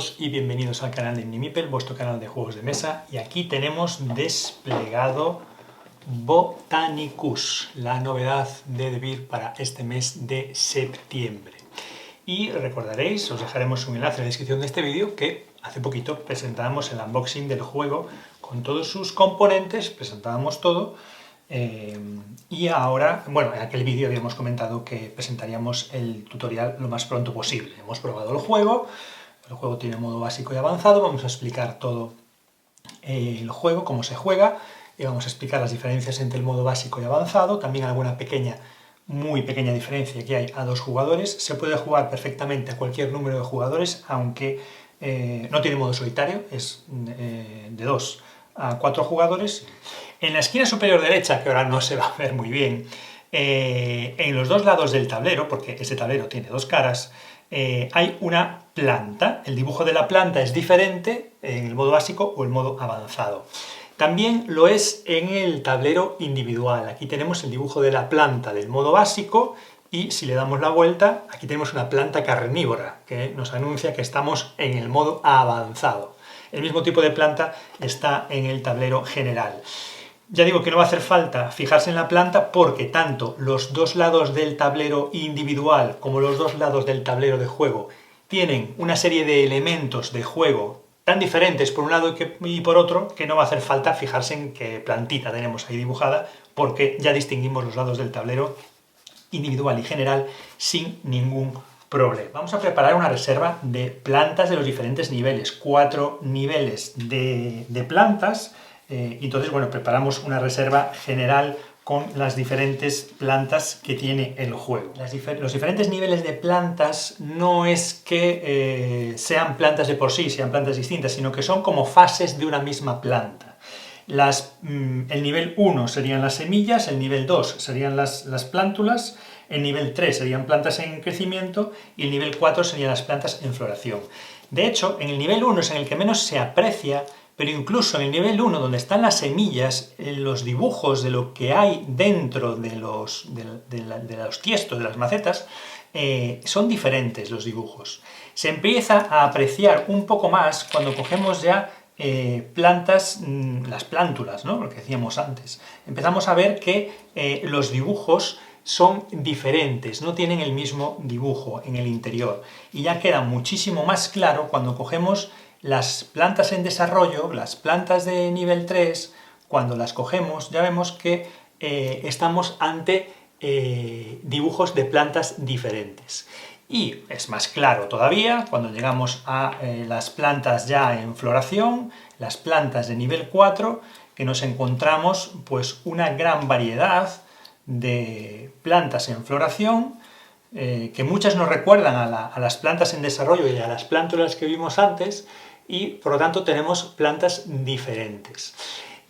todos y bienvenidos al canal de Mnimipel, vuestro canal de juegos de mesa. Y aquí tenemos desplegado Botanicus, la novedad de DeVir para este mes de septiembre. Y recordaréis, os dejaremos un enlace en la descripción de este vídeo, que hace poquito presentábamos el unboxing del juego con todos sus componentes, presentábamos todo. Y ahora, bueno, en aquel vídeo habíamos comentado que presentaríamos el tutorial lo más pronto posible. Hemos probado el juego tiene modo básico y avanzado, vamos a explicar todo el juego, cómo se juega, y vamos a explicar las diferencias entre el modo básico y avanzado, también alguna muy pequeña diferencia que hay a 2 jugadores. Se puede jugar perfectamente a cualquier número de jugadores, aunque no tiene modo solitario, es de 2 a 4 jugadores. En la esquina superior derecha, que ahora no se va a ver muy bien, en los dos lados del tablero, porque este tablero tiene 2 caras, hay una planta. El dibujo de la planta es diferente en el modo básico o el modo avanzado. También lo es en el tablero individual. Aquí tenemos el dibujo de la planta del modo básico y si le damos la vuelta, aquí tenemos una planta carnívora que nos anuncia que estamos en el modo avanzado. El mismo tipo de planta está en el tablero general. Ya digo que no va a hacer falta fijarse en la planta porque tanto los 2 lados del tablero individual como los 2 lados del tablero de juego tienen una serie de elementos de juego tan diferentes por un lado y por otro que no va a hacer falta fijarse en qué plantita tenemos ahí dibujada, porque ya distinguimos los lados del tablero individual y general sin ningún problema. Vamos a preparar una reserva de plantas de los diferentes niveles, 4 niveles de plantas. Entonces, bueno, preparamos una reserva general con las diferentes plantas que tiene el juego. Los diferentes niveles de plantas no es que sean plantas de por sí, sean plantas distintas, sino que son como fases de una misma planta. El nivel 1 serían las semillas, el nivel 2 serían las plántulas, el nivel 3 serían plantas en crecimiento y el nivel 4 serían las plantas en floración. De hecho, en el nivel 1 es en el que menos se aprecia, pero incluso en el nivel 1, donde están las semillas, los dibujos de lo que hay dentro de los tiestos, de las macetas, son diferentes los dibujos. Se empieza a apreciar un poco más cuando cogemos ya plantas, las plántulas, ¿no? Lo que decíamos antes. Empezamos a ver que los dibujos son diferentes, no tienen el mismo dibujo en el interior. Y ya queda muchísimo más claro cuando cogemos las plantas en desarrollo, las plantas de nivel 3, cuando las cogemos ya vemos que estamos ante dibujos de plantas diferentes. Y es más claro todavía cuando llegamos a las plantas ya en floración, las plantas de nivel 4, que nos encontramos pues una gran variedad de plantas en floración, que muchas nos recuerdan a las plantas en desarrollo y a las plántulas que vimos antes, y por lo tanto tenemos plantas diferentes.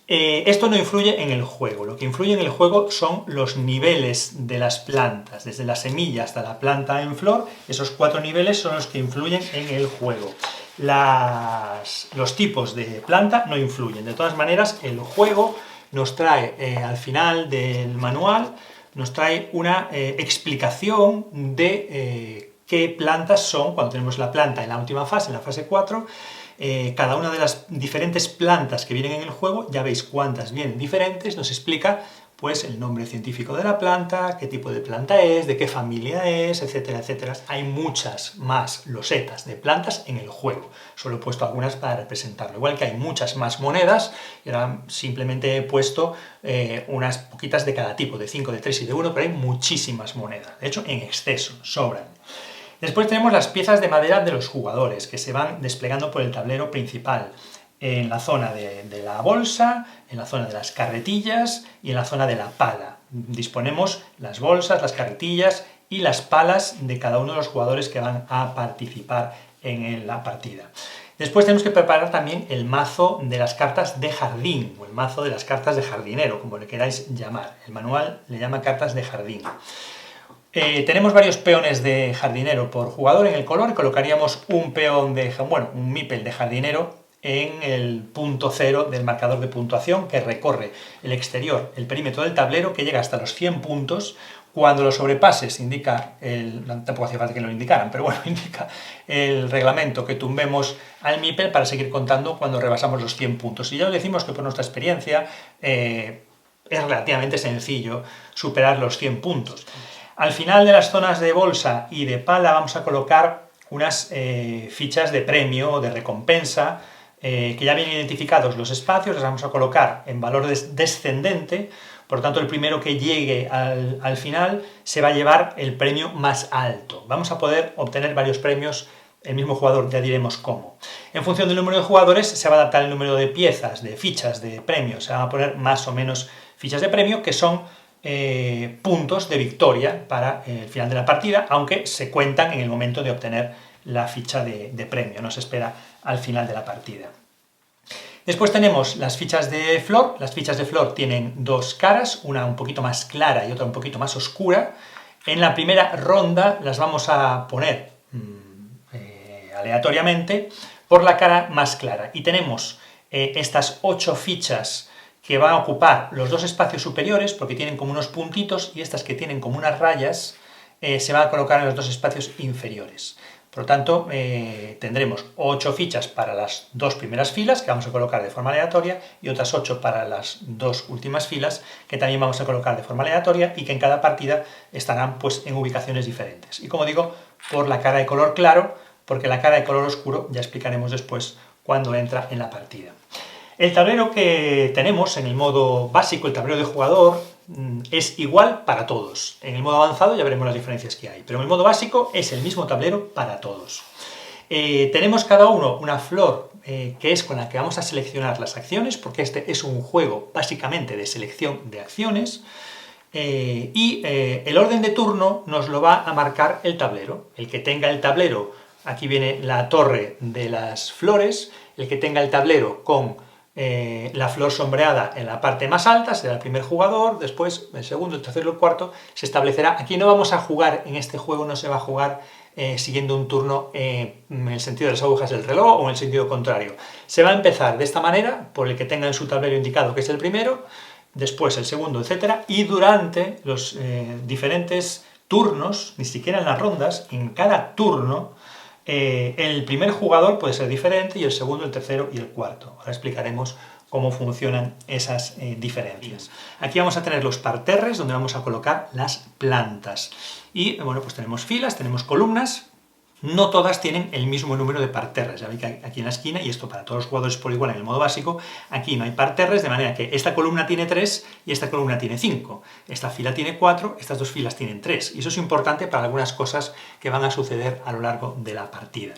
Esto no influye en el juego, lo que influye en el juego son los niveles de las plantas, desde la semilla hasta la planta en flor. Esos 4 niveles son los que influyen en el juego. Los tipos de planta no influyen. De todas maneras, el juego nos trae al final del manual, nos trae una explicación de qué plantas son, cuando tenemos la planta en la última fase, en la fase 4, cada una de las diferentes plantas que vienen en el juego, ya veis cuántas vienen diferentes, nos explica pues el nombre científico de la planta, qué tipo de planta es, de qué familia es, etcétera, etcétera. Hay muchas más losetas de plantas en el juego, solo he puesto algunas para representarlo. Igual que hay muchas más monedas, y ahora simplemente he puesto unas poquitas de cada tipo, de 5, de 3 y de 1, pero hay muchísimas monedas, de hecho en exceso, sobran. Después tenemos las piezas de madera de los jugadores, que se van desplegando por el tablero principal, en la zona de la bolsa, en la zona de las carretillas y en la zona de la pala. Disponemos las bolsas, las carretillas y las palas de cada uno de los jugadores que van a participar en la partida. Después tenemos que preparar también el mazo de las cartas de jardín, o el mazo de las cartas de jardinero, como le queráis llamar. El manual le llama cartas de jardín. Tenemos varios peones de jardinero por jugador. En el color colocaríamos un peón un meeple de jardinero en el punto 0 del marcador de puntuación, que recorre el exterior, el perímetro del tablero, que llega hasta los 100 puntos, Cuando lo sobrepases, tampoco hacía falta que lo indicaran, pero bueno, indica el reglamento que tumbemos al MIPEL para seguir contando cuando rebasamos los 100 puntos. Y ya os decimos que por nuestra experiencia es relativamente sencillo superar los 100 puntos. Al final de las zonas de bolsa y de pala vamos a colocar unas fichas de premio o de recompensa que ya vienen identificados los espacios, las vamos a colocar en valor descendente. Por lo tanto, el primero que llegue al final se va a llevar el premio más alto. Vamos a poder obtener varios premios, el mismo jugador, ya diremos cómo. En función del número de jugadores se va a adaptar el número de piezas, de fichas, de premios. Se van a poner más o menos fichas de premio, que son puntos de victoria para el final de la partida, aunque se cuentan en el momento de obtener la ficha de premio, no se espera al final de la partida. Después tenemos las fichas de flor. Las fichas de flor tienen dos caras, una un poquito más clara y otra un poquito más oscura. En la primera ronda las vamos a poner aleatoriamente por la cara más clara. Y tenemos estas 8 fichas que van a ocupar los dos espacios superiores, porque tienen como unos puntitos, y estas que tienen como unas rayas se van a colocar en los dos espacios inferiores. Por lo tanto, tendremos 8 fichas para las 2 primeras filas, que vamos a colocar de forma aleatoria, y otras 8 para las 2 últimas filas, que también vamos a colocar de forma aleatoria, y que en cada partida estarán pues, en ubicaciones diferentes. Y como digo, por la cara de color claro, porque la cara de color oscuro ya explicaremos después cuando entra en la partida. El tablero que tenemos en el modo básico, el tablero de jugador, es igual para todos. En el modo avanzado ya veremos las diferencias que hay, pero en el modo básico es el mismo tablero para todos. Tenemos cada uno una flor que es con la que vamos a seleccionar las acciones, porque este es un juego básicamente de selección de acciones, y el orden de turno nos lo va a marcar el tablero. El que tenga el tablero, aquí viene la torre de las flores, el que tenga el tablero con la flor sombreada en la parte más alta será el primer jugador, después el segundo, el tercero y el cuarto se establecerá. Aquí no vamos a jugar, en este juego no se va a jugar siguiendo un turno en el sentido de las agujas del reloj o en el sentido contrario. Se va a empezar de esta manera, por el que tenga en su tablero indicado que es el primero, después el segundo, etc. Y durante los diferentes turnos, ni siquiera en las rondas, en cada turno, el primer jugador puede ser diferente y el segundo, el tercero y el cuarto. Ahora explicaremos cómo funcionan esas diferencias. Aquí vamos a tener los parterres donde vamos a colocar las plantas. Y bueno, pues tenemos filas, tenemos columnas. No todas tienen el mismo número de parterres. Ya veis que aquí en la esquina, y esto para todos los jugadores por igual en el modo básico, aquí no hay parterres, de manera que esta columna tiene 3 y esta columna tiene 5. Esta fila tiene 4, estas dos filas tienen 3. Y eso es importante para algunas cosas que van a suceder a lo largo de la partida.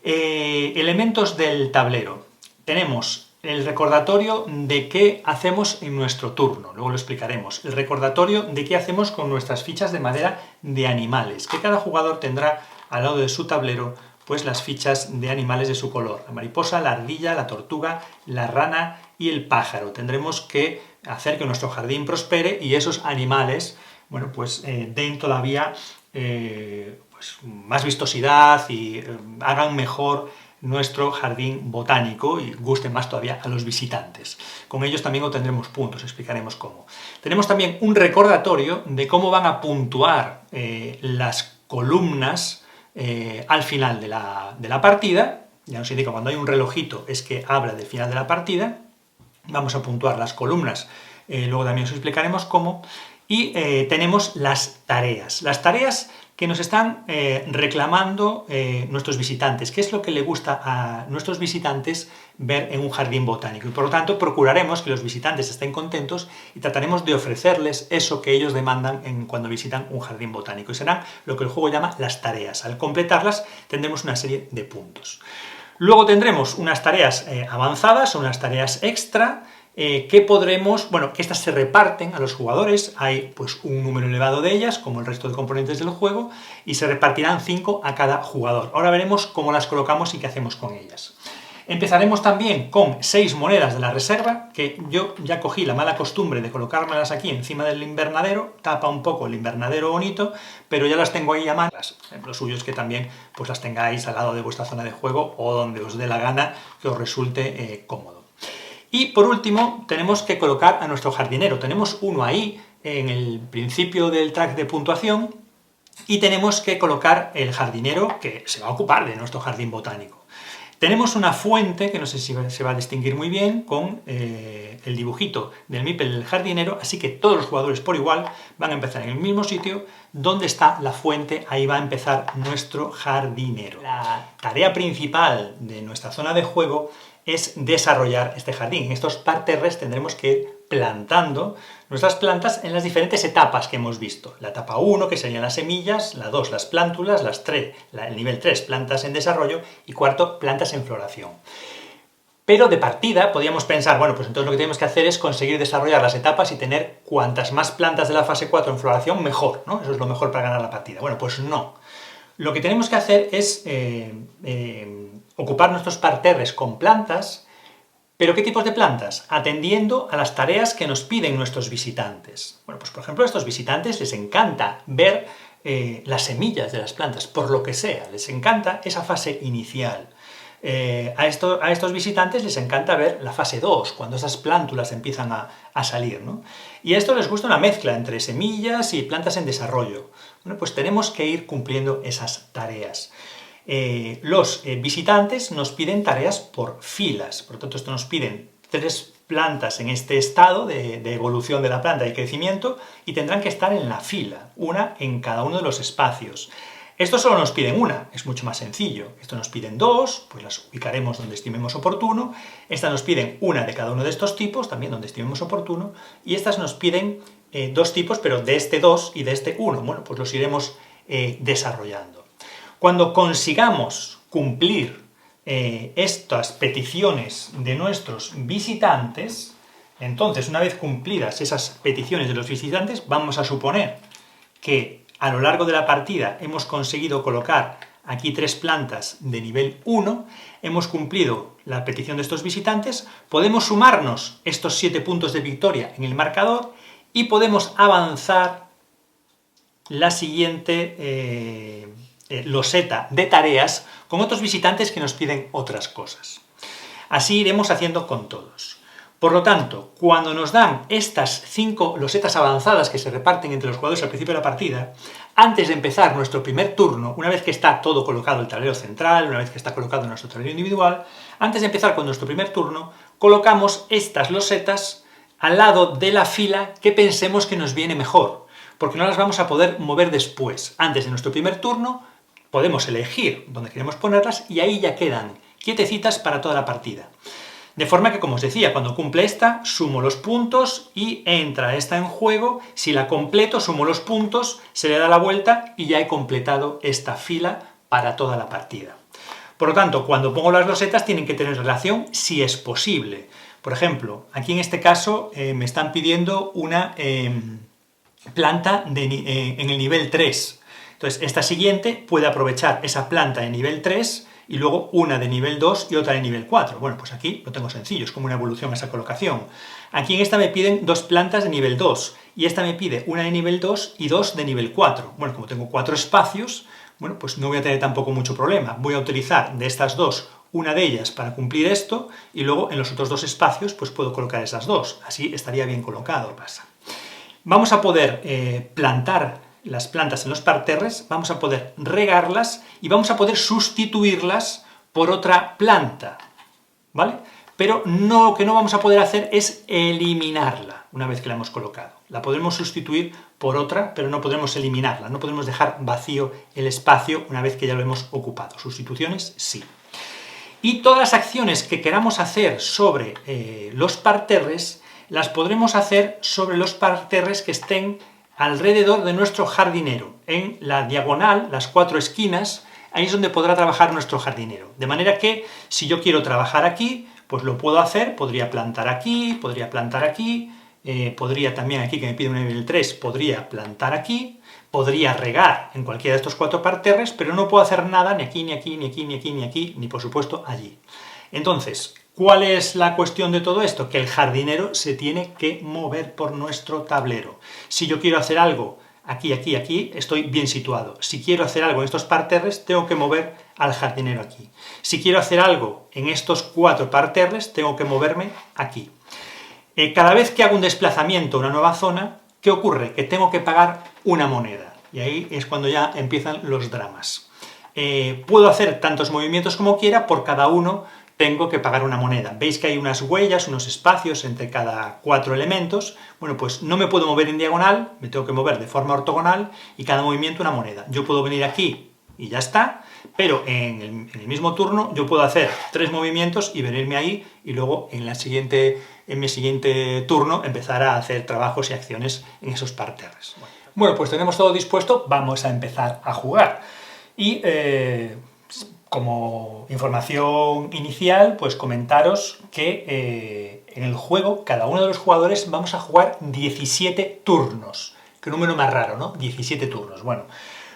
Elementos del tablero. Tenemos el recordatorio de qué hacemos en nuestro turno, luego lo explicaremos. El recordatorio de qué hacemos con nuestras fichas de madera de animales, que cada jugador tendrá al lado de su tablero pues las fichas de animales de su color, la mariposa, la ardilla, la tortuga, la rana y el pájaro. Tendremos que hacer que nuestro jardín prospere y esos animales, bueno, pues den todavía pues, más vistosidad y hagan mejor nuestro jardín botánico y gusten más todavía a los visitantes. Con ellos también obtendremos puntos, explicaremos cómo. Tenemos también un recordatorio de cómo van a puntuar las columnas al final de la partida. Ya nos indica cuando hay un relojito es que habla del final de la partida. Vamos a puntuar las columnas, luego también os explicaremos cómo. Y tenemos las tareas. Las tareas que nos están reclamando nuestros visitantes. ¿Qué es lo que le gusta a nuestros visitantes ver en un jardín botánico? Y por lo tanto procuraremos que los visitantes estén contentos y trataremos de ofrecerles eso que ellos demandan cuando visitan un jardín botánico. Y serán lo que el juego llama las tareas. Al completarlas tendremos una serie de puntos. Luego tendremos unas tareas avanzadas o unas tareas extra, que podremos, bueno, que estas se reparten a los jugadores, hay pues un número elevado de ellas, como el resto de componentes del juego, y se repartirán 5 a cada jugador. Ahora veremos cómo las colocamos y qué hacemos con ellas. Empezaremos también con 6 monedas de la reserva, que yo ya cogí la mala costumbre de colocármelas aquí encima del invernadero, tapa un poco el invernadero bonito, pero ya las tengo ahí a mano. Lo suyo es que también pues las tengáis al lado de vuestra zona de juego o donde os dé la gana que os resulte cómodo. Y por último tenemos que colocar a nuestro jardinero. Tenemos uno ahí en el principio del track de puntuación y tenemos que colocar el jardinero que se va a ocupar de nuestro jardín botánico. Tenemos una fuente, que no sé si se va a distinguir muy bien, con el dibujito del meeple del jardinero, así que todos los jugadores por igual van a empezar en el mismo sitio donde está la fuente, ahí va a empezar nuestro jardinero. La tarea principal de nuestra zona de juego es desarrollar este jardín. En estos parterres tendremos que ir plantando nuestras plantas en las diferentes etapas que hemos visto. La etapa 1, que serían las semillas, la 2, las plántulas, el nivel 3, plantas en desarrollo, y cuarto, plantas en floración. Pero de partida podríamos pensar, bueno, pues entonces lo que tenemos que hacer es conseguir desarrollar las etapas y tener cuantas más plantas de la fase 4 en floración, mejor, ¿no? Eso es lo mejor para ganar la partida. Bueno, pues no. Lo que tenemos que hacer es ocupar nuestros parterres con plantas. ¿Pero qué tipos de plantas? Atendiendo a las tareas que nos piden nuestros visitantes. Bueno, pues por ejemplo a estos visitantes les encanta ver las semillas de las plantas, por lo que sea, les encanta esa fase inicial. A estos visitantes les encanta ver la fase 2, cuando esas plántulas empiezan a salir, ¿no? Y a esto les gusta una mezcla entre semillas y plantas en desarrollo. Bueno, pues tenemos que ir cumpliendo esas tareas. Los visitantes nos piden tareas por filas, por lo tanto esto nos piden 3 plantas en este estado de evolución de la planta y crecimiento y tendrán que estar en la fila, una en cada uno de los espacios. Esto solo nos piden una, es mucho más sencillo. Esto nos piden 2, pues las ubicaremos donde estimemos oportuno. Estas nos piden una de cada uno de estos tipos, también donde estimemos oportuno. Y estas nos piden 2 tipos, pero de este 2 y de este 1. Bueno, pues los iremos desarrollando. Cuando consigamos cumplir estas peticiones de nuestros visitantes, entonces, una vez cumplidas esas peticiones de los visitantes, vamos a suponer que a lo largo de la partida hemos conseguido colocar aquí 3 plantas de nivel 1, hemos cumplido la petición de estos visitantes, podemos sumarnos estos 7 puntos de victoria en el marcador y podemos avanzar la siguiente loseta de tareas con otros visitantes que nos piden otras cosas. Así iremos haciendo con todos. Por lo tanto, cuando nos dan estas 5 losetas avanzadas que se reparten entre los jugadores al principio de la partida, antes de empezar nuestro primer turno, una vez que está todo colocado el tablero central, una vez que está colocado nuestro tablero individual, antes de empezar con nuestro primer turno, colocamos estas losetas al lado de la fila que pensemos que nos viene mejor, porque no las vamos a poder mover después. Antes de nuestro primer turno, podemos elegir dónde queremos ponerlas y ahí ya quedan quietecitas para toda la partida. De forma que, como os decía, cuando cumple esta, sumo los puntos y entra esta en juego. Si la completo, sumo los puntos, se le da la vuelta y ya he completado esta fila para toda la partida. Por lo tanto, cuando pongo las losetas tienen que tener relación si es posible. Por ejemplo, aquí en este caso me están pidiendo una planta en el nivel 3. Entonces, esta siguiente puede aprovechar esa planta de nivel 3 y luego una de nivel 2 y otra de nivel 4. Bueno, pues aquí lo tengo sencillo, es como una evolución a esa colocación. Aquí en esta me piden 2 plantas de nivel 2 y esta me pide una de nivel 2 y 2 de nivel 4. Bueno, como tengo 4 espacios, bueno, pues no voy a tener tampoco mucho problema. Voy a utilizar de estas 2 una de ellas para cumplir esto y luego en los otros 2 espacios pues puedo colocar esas 2. Así estaría bien colocado. Vamos a poder plantar las plantas en los parterres, vamos a poder regarlas y vamos a poder sustituirlas por otra planta, ¿vale? Pero lo que no vamos a poder hacer es eliminarla una vez que la hemos colocado. La podremos sustituir por otra, pero no podremos eliminarla, no podemos dejar vacío el espacio una vez que ya lo hemos ocupado. Sustituciones, sí. Y todas las acciones que queramos hacer sobre los parterres, las podremos hacer sobre los parterres que estén alrededor de nuestro jardinero. En la diagonal, las 4 esquinas, ahí es donde podrá trabajar nuestro jardinero. De manera que, si yo quiero trabajar aquí, pues lo puedo hacer, podría plantar aquí, podría también aquí, que me pide un nivel 3, podría plantar aquí, podría regar en cualquiera de estos 4 parterres, pero no puedo hacer nada ni aquí, ni aquí, ni aquí, ni aquí, ni aquí, ni por supuesto allí. Entonces, ¿cuál es la cuestión de todo esto? Que el jardinero se tiene que mover por nuestro tablero. Si yo quiero hacer algo aquí, aquí, aquí, estoy bien situado. Si quiero hacer algo en estos parterres, tengo que mover al jardinero aquí. Si quiero hacer algo en estos 4 parterres, tengo que moverme aquí. Cada vez que hago un desplazamiento a una nueva zona, ¿Qué ocurre? Que tengo que pagar una moneda, y ahí es cuando ya empiezan los dramas. Puedo hacer tantos movimientos como quiera, por cada uno tengo que pagar una moneda. Veis que hay unas huellas, unos espacios entre cada 4 elementos. Bueno, pues no me puedo mover en diagonal, me tengo que mover de forma ortogonal, y cada movimiento una moneda. Yo puedo venir aquí y ya está, pero en el mismo turno yo puedo hacer 3 movimientos y venirme ahí, y luego en mi siguiente turno empezar a hacer trabajos y acciones en esos parterres. Bueno, pues tenemos todo dispuesto, vamos a empezar a jugar. Y como información inicial, pues comentaros que en el juego, cada uno de los jugadores vamos a jugar 17 turnos. Qué número más raro, ¿no? 17 turnos. Bueno,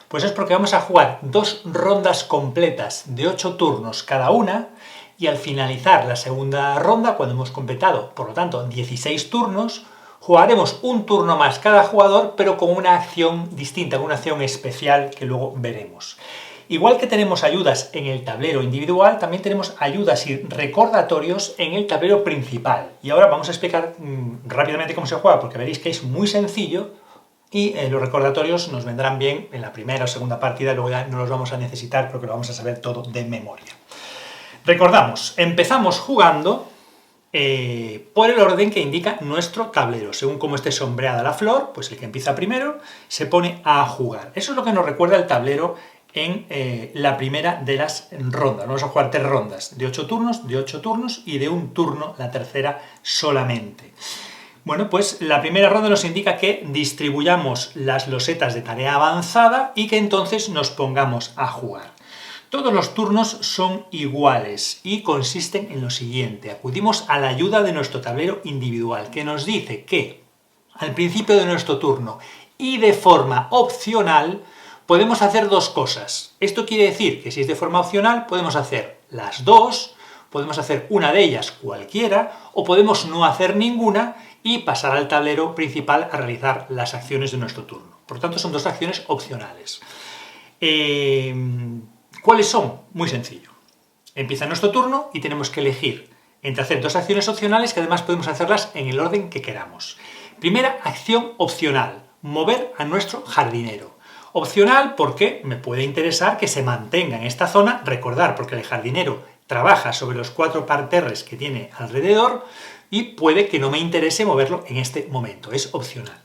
pues es porque vamos a jugar 2 rondas completas de 8 turnos cada una, y al finalizar la segunda ronda, cuando hemos completado, por lo tanto, 16 turnos, jugaremos un turno más cada jugador, pero con una acción distinta, con una acción especial que luego veremos. Igual que tenemos ayudas en el tablero individual, también tenemos ayudas y recordatorios en el tablero principal. Y ahora vamos a explicar rápidamente cómo se juega, porque veréis que es muy sencillo, y los recordatorios nos vendrán bien en la primera o segunda partida, luego ya no los vamos a necesitar porque lo vamos a saber todo de memoria. Recordamos, empezamos jugando por el orden que indica nuestro tablero. Según cómo esté sombreada la flor, pues el que empieza primero se pone a jugar. Eso es lo que nos recuerda el tablero en la primera de las rondas. Vamos a jugar 3 rondas de 8 turnos, y de un turno la tercera solamente. Bueno, pues la primera ronda nos indica que distribuyamos las losetas de tarea avanzada y que entonces nos pongamos a jugar. Todos los turnos son iguales y consisten en lo siguiente. Acudimos a la ayuda de nuestro tablero individual, que nos dice que al principio de nuestro turno y de forma opcional podemos hacer 2 cosas. Esto quiere decir que si es de forma opcional podemos hacer las 2, podemos hacer una de ellas cualquiera, o podemos no hacer ninguna y pasar al tablero principal a realizar las acciones de nuestro turno. Por lo tanto, son 2 acciones opcionales. ¿Cuáles son? Muy sencillo. Empieza nuestro turno y tenemos que elegir entre hacer 2 acciones opcionales, que además podemos hacerlas en el orden que queramos. Primera acción opcional: mover a nuestro jardinero. Opcional porque me puede interesar que se mantenga en esta zona. Recordar, porque el jardinero trabaja sobre los 4 parterres que tiene alrededor, y puede que no me interese moverlo en este momento. Es opcional.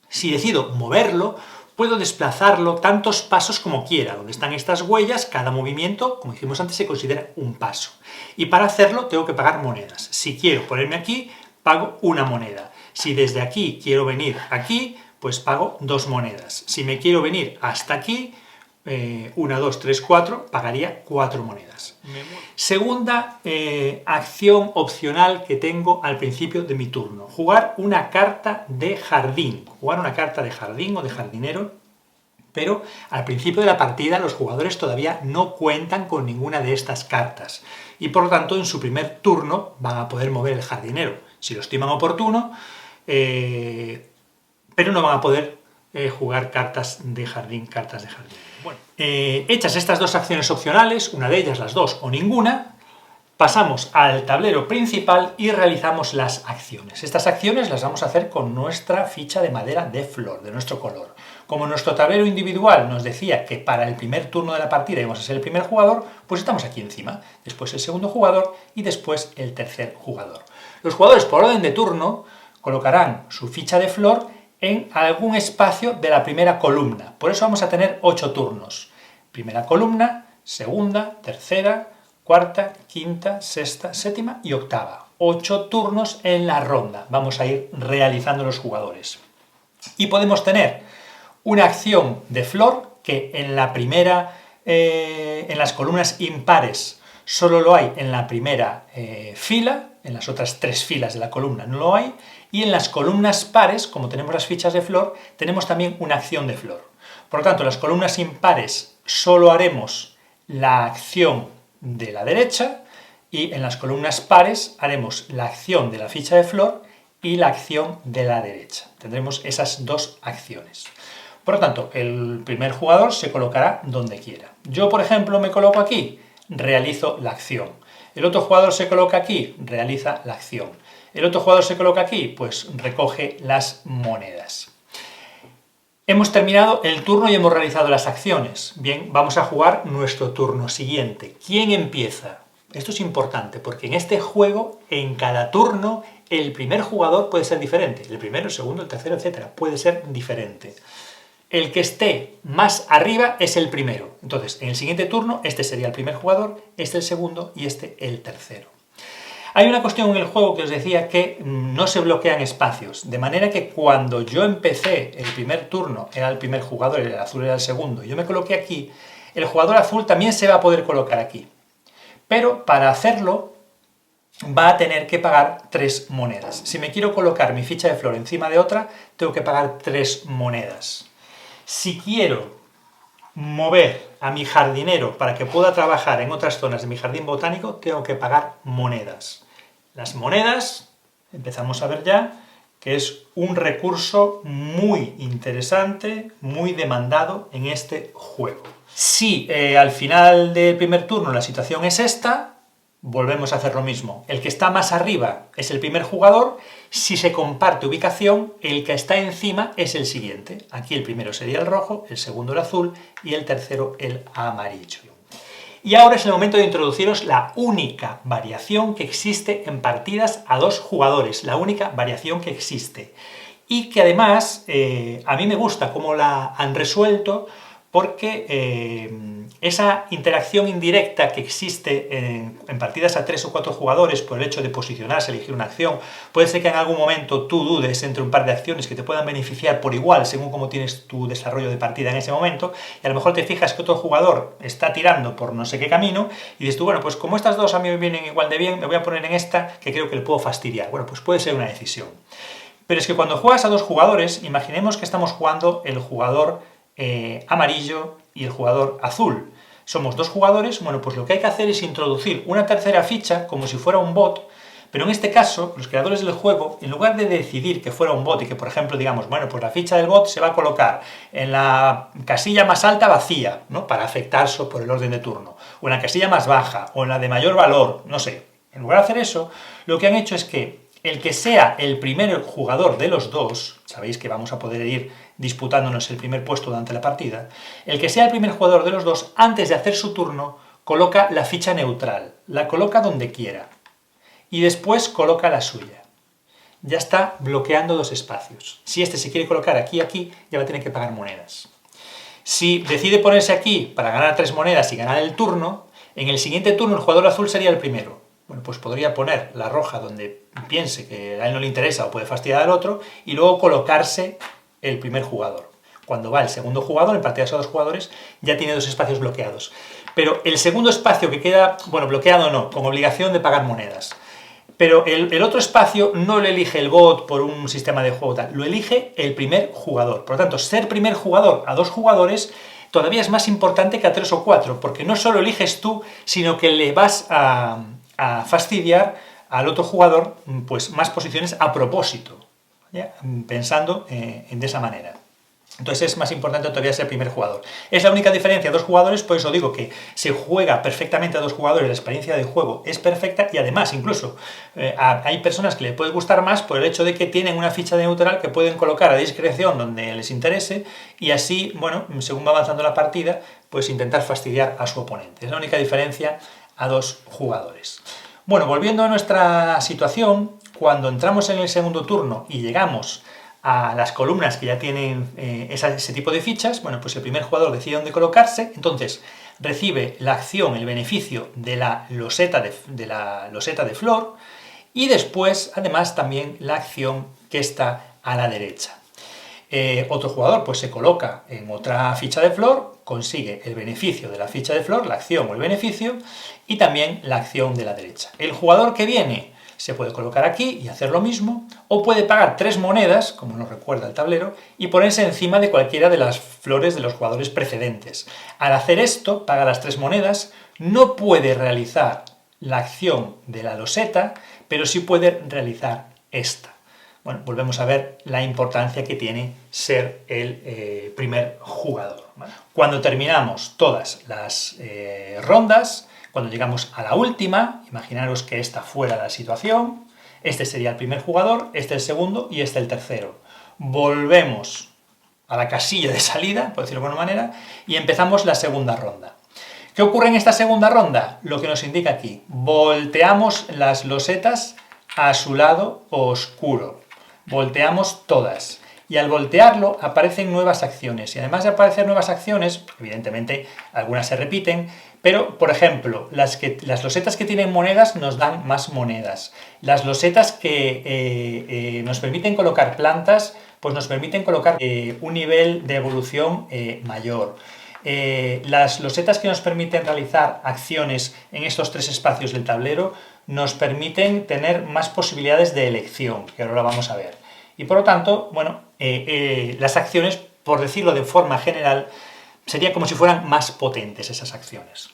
Si decido moverlo, puedo desplazarlo tantos pasos como quiera. Donde están estas huellas, cada movimiento, como dijimos antes, se considera un paso. Y para hacerlo tengo que pagar monedas. Si quiero ponerme aquí, pago una moneda. Si desde aquí quiero venir aquí, pues pago 2 monedas. Si me quiero venir hasta aquí, 1, 2, 3, 4, pagaría 4 monedas. Segunda acción opcional que tengo al principio de mi turno: jugar una carta de jardín. Jugar una carta de jardín o de jardinero, pero al principio de la partida los jugadores todavía no cuentan con ninguna de estas cartas, y por lo tanto en su primer turno van a poder mover el jardinero, si lo estiman oportuno, pero no van a poder jugar cartas de jardín. Bueno, hechas estas 2 acciones opcionales, una de ellas, las 2 o ninguna, pasamos al tablero principal y realizamos las acciones. Estas acciones las vamos a hacer con nuestra ficha de madera de flor, de nuestro color. Como nuestro tablero individual nos decía que para el primer turno de la partida íbamos a ser el primer jugador, pues estamos aquí encima. Después el segundo jugador y después el tercer jugador. Los jugadores, por orden de turno, colocarán su ficha de flor en algún espacio de la primera columna. Por eso vamos a tener 8 turnos. Primera columna, segunda, tercera, cuarta, quinta, sexta, séptima y octava. 8 turnos en la ronda. Vamos a ir realizando los jugadores. Y podemos tener una acción de flor que en la primera, en las columnas impares solo lo hay en la primera fila, en las otras 3 filas de la columna no lo hay, y en las columnas pares, como tenemos las fichas de flor, tenemos también una acción de flor. Por lo tanto, en las columnas impares solo haremos la acción de la derecha, y en las columnas pares haremos la acción de la ficha de flor y la acción de la derecha. Tendremos esas 2 acciones. Por lo tanto, el primer jugador se colocará donde quiera. Yo, por ejemplo, me coloco aquí, realizo la acción. El otro jugador se coloca aquí, realiza la acción. El otro jugador se coloca aquí, pues recoge las monedas. Hemos terminado el turno y hemos realizado las acciones. Bien, vamos a jugar nuestro turno siguiente. ¿Quién empieza? Esto es importante porque en este juego, en cada turno, el primer jugador puede ser diferente. El primero, el segundo, el tercero, etc. Puede ser diferente. El que esté más arriba es el primero. Entonces, en el siguiente turno, este sería el primer jugador, este el segundo y este el tercero. Hay una cuestión en el juego que os decía que no se bloquean espacios, de manera que cuando yo empecé el primer turno, era el primer jugador, el azul era el segundo, y yo me coloqué aquí, el jugador azul también se va a poder colocar aquí. Pero para hacerlo va a tener que pagar 3 monedas. Si me quiero colocar mi ficha de flor encima de otra, tengo que pagar 3 monedas. Si quiero mover a mi jardinero para que pueda trabajar en otras zonas de mi jardín botánico, tengo que pagar monedas. Las monedas, empezamos a ver ya, que es un recurso muy interesante, muy demandado en este juego. Si al final del primer turno la situación es esta, volvemos a hacer lo mismo. El que está más arriba es el primer jugador. Si se comparte ubicación, el que está encima es el siguiente. Aquí el primero sería el rojo, el segundo el azul y el tercero el amarillo. Y ahora es el momento de introduciros la única variación que existe en partidas a 2 jugadores, la única variación que existe. Y que además a mí me gusta cómo la han resuelto, porque esa interacción indirecta que existe en partidas a 3 o 4 jugadores por el hecho de posicionarse, elegir una acción, puede ser que en algún momento tú dudes entre un par de acciones que te puedan beneficiar por igual según cómo tienes tu desarrollo de partida en ese momento, y a lo mejor te fijas que otro jugador está tirando por no sé qué camino y dices tú, bueno, pues como estas dos a mí me vienen igual de bien, me voy a poner en esta que creo que le puedo fastidiar. Bueno, pues puede ser una decisión. Pero es que cuando juegas a 2 jugadores, imaginemos que estamos jugando el jugador amarillo y el jugador azul. Somos 2 jugadores, bueno, pues lo que hay que hacer es introducir una tercera ficha como si fuera un bot, pero en este caso, los creadores del juego, en lugar de decidir que fuera un bot y que, por ejemplo, digamos, bueno, pues la ficha del bot se va a colocar en la casilla más alta vacía, ¿no?, para afectar por el orden de turno, o en la casilla más baja, o en la de mayor valor, no sé. En lugar de hacer eso, lo que han hecho es que el que sea el primer jugador de los dos, sabéis que vamos a poder ir disputándonos el primer puesto durante la partida, el que sea el primer jugador de los dos, antes de hacer su turno, coloca la ficha neutral, la coloca donde quiera, y después coloca la suya. Ya está bloqueando 2 espacios. Si este se quiere colocar aquí y aquí, ya va a tener que pagar monedas. Si decide ponerse aquí para ganar 3 monedas y ganar el turno, en el siguiente turno el jugador azul sería el primero. Bueno, pues podría poner la roja donde piense que a él no le interesa o puede fastidiar al otro y luego colocarse el primer jugador. Cuando va el segundo jugador, en partidas a 2 jugadores, ya tiene 2 espacios bloqueados. Pero el segundo espacio que queda, bueno, bloqueado no, con obligación de pagar monedas. Pero el otro espacio no lo elige el bot por un sistema de juego tal, lo elige el primer jugador. Por lo tanto, ser primer jugador a 2 jugadores todavía es más importante que a 3 o 4, porque no solo eliges tú, sino que le vas a fastidiar al otro jugador pues más posiciones a propósito, ¿ya?, pensando de esa manera. Entonces es más importante todavía ser primer jugador. Es la única diferencia a 2 jugadores, por eso digo que se juega perfectamente a 2 jugadores, la experiencia de juego es perfecta y además incluso hay personas que les puede gustar más por el hecho de que tienen una ficha de neutral que pueden colocar a discreción donde les interese y así, bueno, según va avanzando la partida, pues intentar fastidiar a su oponente. Es la única diferencia a 2 jugadores. Bueno, volviendo a nuestra situación, cuando entramos en el segundo turno y llegamos a las columnas que ya tienen ese tipo de fichas, bueno, pues el primer jugador decide dónde colocarse, entonces recibe la acción, el beneficio de la loseta de flor y después, además, también la acción que está a la derecha. Otro jugador pues se coloca en otra ficha de flor, consigue el beneficio de la ficha de flor, la acción o el beneficio, y también la acción de la derecha. El jugador que viene se puede colocar aquí y hacer lo mismo, o puede pagar 3 monedas, como nos recuerda el tablero, y ponerse encima de cualquiera de las flores de los jugadores precedentes. Al hacer esto, paga las 3 monedas, no puede realizar la acción de la loseta, pero sí puede realizar esta. Bueno, volvemos a ver la importancia que tiene ser el primer jugador, ¿vale? Cuando terminamos todas las rondas, cuando llegamos a la última, imaginaros que esta fuera la situación, este sería el primer jugador, este el segundo y este el tercero. Volvemos a la casilla de salida, por decirlo de alguna manera, y empezamos la segunda ronda. ¿Qué ocurre en esta segunda ronda? Lo que nos indica aquí, volteamos las losetas a su lado oscuro, volteamos todas. Y al voltearlo aparecen nuevas acciones. Y además de aparecer nuevas acciones, evidentemente algunas se repiten, pero, por ejemplo, las losetas que tienen monedas nos dan más monedas. Las losetas que nos permiten colocar plantas, pues nos permiten colocar un nivel de evolución mayor. Las losetas que nos permiten realizar acciones en estos tres espacios del tablero nos permiten tener más posibilidades de elección, que ahora vamos a ver. Y por lo tanto, bueno, las acciones, por decirlo de forma general, sería como si fueran más potentes esas acciones.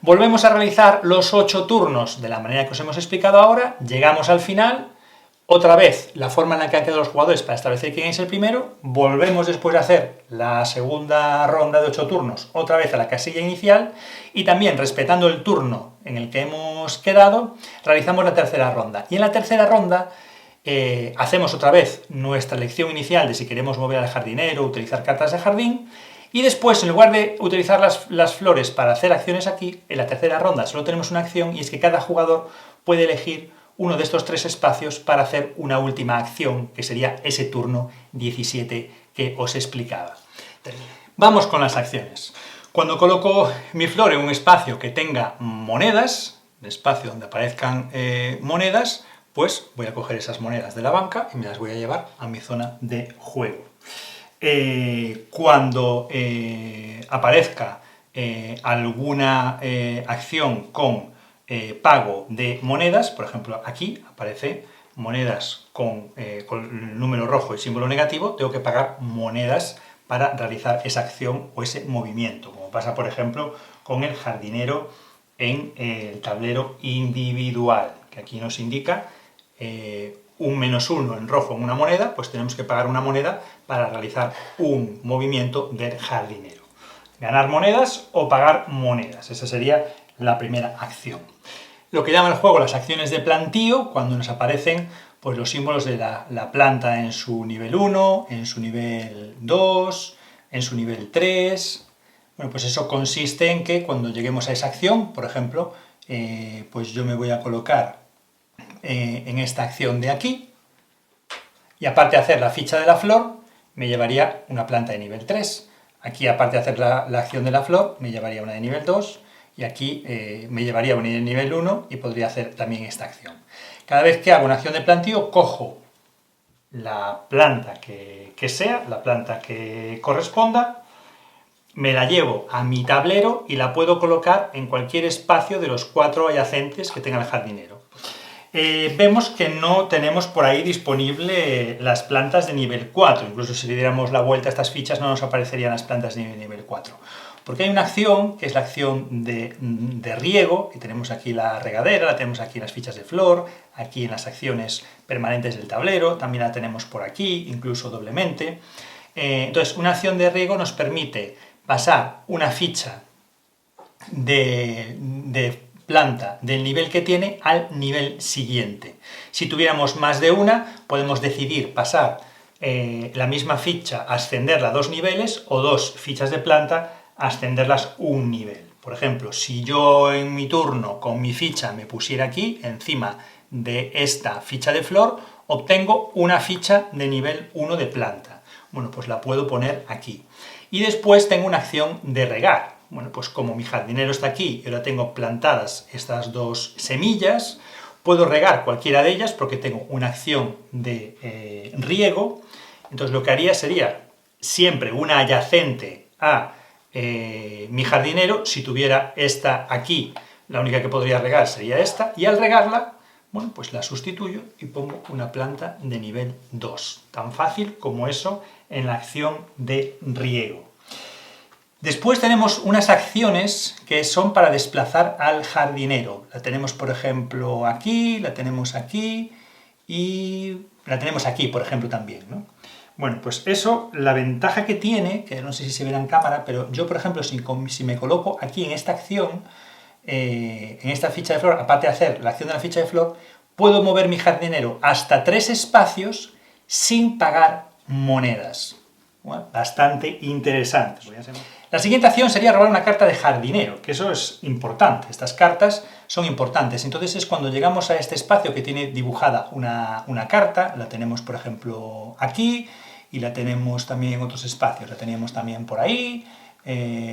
Volvemos a realizar los 8 turnos de la manera que os hemos explicado ahora, llegamos al final, otra vez la forma en la que han quedado los jugadores para establecer quién es el primero, volvemos después de hacer la segunda ronda de 8 turnos, otra vez a la casilla inicial, y también respetando el turno en el que hemos quedado, realizamos la tercera ronda. Y en la tercera ronda hacemos otra vez nuestra elección inicial de si queremos mover al jardinero o utilizar cartas de jardín, y después, en lugar de utilizar las flores para hacer acciones aquí, en la tercera ronda solo tenemos una acción, y es que cada jugador puede elegir uno de estos 3 espacios para hacer una última acción, que sería ese turno 17 que os explicaba. Vamos con las acciones. Cuando coloco mi flor en un espacio que tenga monedas, el espacio donde aparezcan monedas, pues voy a coger esas monedas de la banca y me las voy a llevar a mi zona de juego. Cuando aparezca alguna acción con pago de monedas, por ejemplo aquí aparece monedas con el número rojo y símbolo negativo, tengo que pagar monedas para realizar esa acción o ese movimiento, como pasa por ejemplo con el jardinero en el tablero individual, que aquí nos indica un -1 en rojo en una moneda, pues tenemos que pagar una moneda para realizar un movimiento del jardinero. Ganar monedas o pagar monedas, esa sería la primera acción. Lo que llama el juego las acciones de plantío, cuando nos aparecen pues, los símbolos de la planta en su nivel 1, en su nivel 2, en su nivel 3. Bueno, pues eso consiste en que cuando lleguemos a esa acción, por ejemplo, pues yo me voy a colocar en esta acción de aquí, y aparte de hacer la ficha de la flor, me llevaría una planta de nivel 3. Aquí, aparte de hacer la acción de la flor, me llevaría una de nivel 2, y aquí me llevaría una de nivel 1 y podría hacer también esta acción. Cada vez que hago una acción de plantío, cojo la planta que sea, la planta que corresponda, me la llevo a mi tablero y la puedo colocar en cualquier espacio de los 4 adyacentes que tenga el jardinero. Vemos que no tenemos por ahí disponible las plantas de nivel 4, incluso si le diéramos la vuelta a estas fichas no nos aparecerían las plantas de nivel 4. Porque hay una acción, que es la acción de riego, que tenemos aquí la regadera, la tenemos aquí en las fichas de flor, aquí en las acciones permanentes del tablero, también la tenemos por aquí, incluso doblemente. Entonces, una acción de riego nos permite pasar una ficha de planta del nivel que tiene al nivel siguiente. Si tuviéramos más de una, podemos decidir pasar la misma ficha, ascenderla 2 niveles, o 2 fichas de planta, ascenderlas un nivel. Por ejemplo, si yo en mi turno con mi ficha me pusiera aquí, encima de esta ficha de flor, obtengo una ficha de nivel 1 de planta. Bueno, pues la puedo poner aquí. Y después tengo una acción de regar. Bueno, pues como mi jardinero está aquí y ahora tengo plantadas estas 2 semillas, puedo regar cualquiera de ellas porque tengo una acción de riego. Entonces lo que haría sería siempre una adyacente a mi jardinero. Si tuviera esta aquí, la única que podría regar sería esta, y al regarla, bueno, pues la sustituyo y pongo una planta de nivel 2. Tan fácil como eso en la acción de riego. Después tenemos unas acciones que son para desplazar al jardinero. La tenemos, por ejemplo, aquí, la tenemos aquí y la tenemos aquí, por ejemplo, también, ¿no? Bueno, pues eso, la ventaja que tiene, que no sé si se verá en cámara, pero yo, por ejemplo, si me coloco aquí en esta acción, en esta ficha de flor, aparte de hacer la acción de la ficha de flor, puedo mover mi jardinero hasta 3 espacios sin pagar monedas. Bueno, bastante interesante. La siguiente acción sería robar una carta de jardinero, que eso es importante, estas cartas son importantes. Entonces es cuando llegamos a este espacio que tiene dibujada una carta, la tenemos por ejemplo aquí, y la tenemos también en otros espacios, la teníamos también por ahí,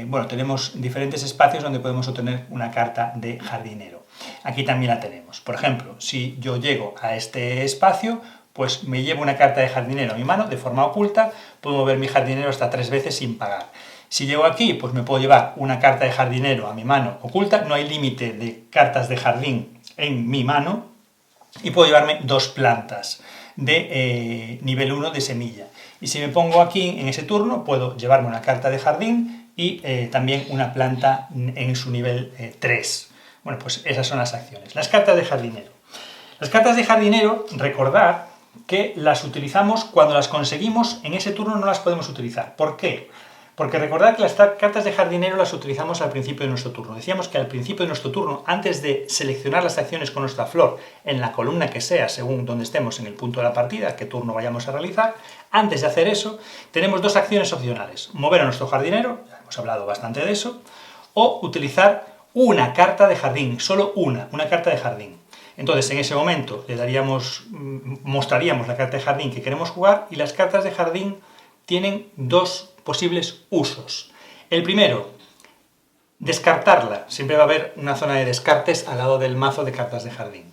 bueno, tenemos diferentes espacios donde podemos obtener una carta de jardinero. Aquí también la tenemos. Por ejemplo, si yo llego a este espacio, pues me llevo una carta de jardinero a mi mano de forma oculta, puedo mover mi jardinero hasta 3 veces sin pagar. Si llego aquí, pues me puedo llevar una carta de jardinero a mi mano oculta, no hay límite de cartas de jardín en mi mano, y puedo llevarme 2 plantas de nivel 1 de semilla. Y si me pongo aquí en ese turno, puedo llevarme una carta de jardín y también una planta en su nivel 3. Bueno, pues esas son las acciones. Las cartas de jardinero. Las cartas de jardinero, recordad que las utilizamos cuando las conseguimos, en ese turno no las podemos utilizar. ¿Por qué? Porque recordad que las cartas de jardinero las utilizamos al principio de nuestro turno. Decíamos que al principio de nuestro turno, antes de seleccionar las acciones con nuestra flor en la columna que sea, según donde estemos en el punto de la partida, qué turno vayamos a realizar, antes de hacer eso, tenemos 2 acciones opcionales. Mover a nuestro jardinero, ya hemos hablado bastante de eso, o utilizar una carta de jardín, solo una carta de jardín. Entonces, en ese momento mostraríamos la carta de jardín que queremos jugar, y las cartas de jardín tienen 2 posibles usos. El primero, descartarla. Siempre va a haber una zona de descartes al lado del mazo de cartas de jardín.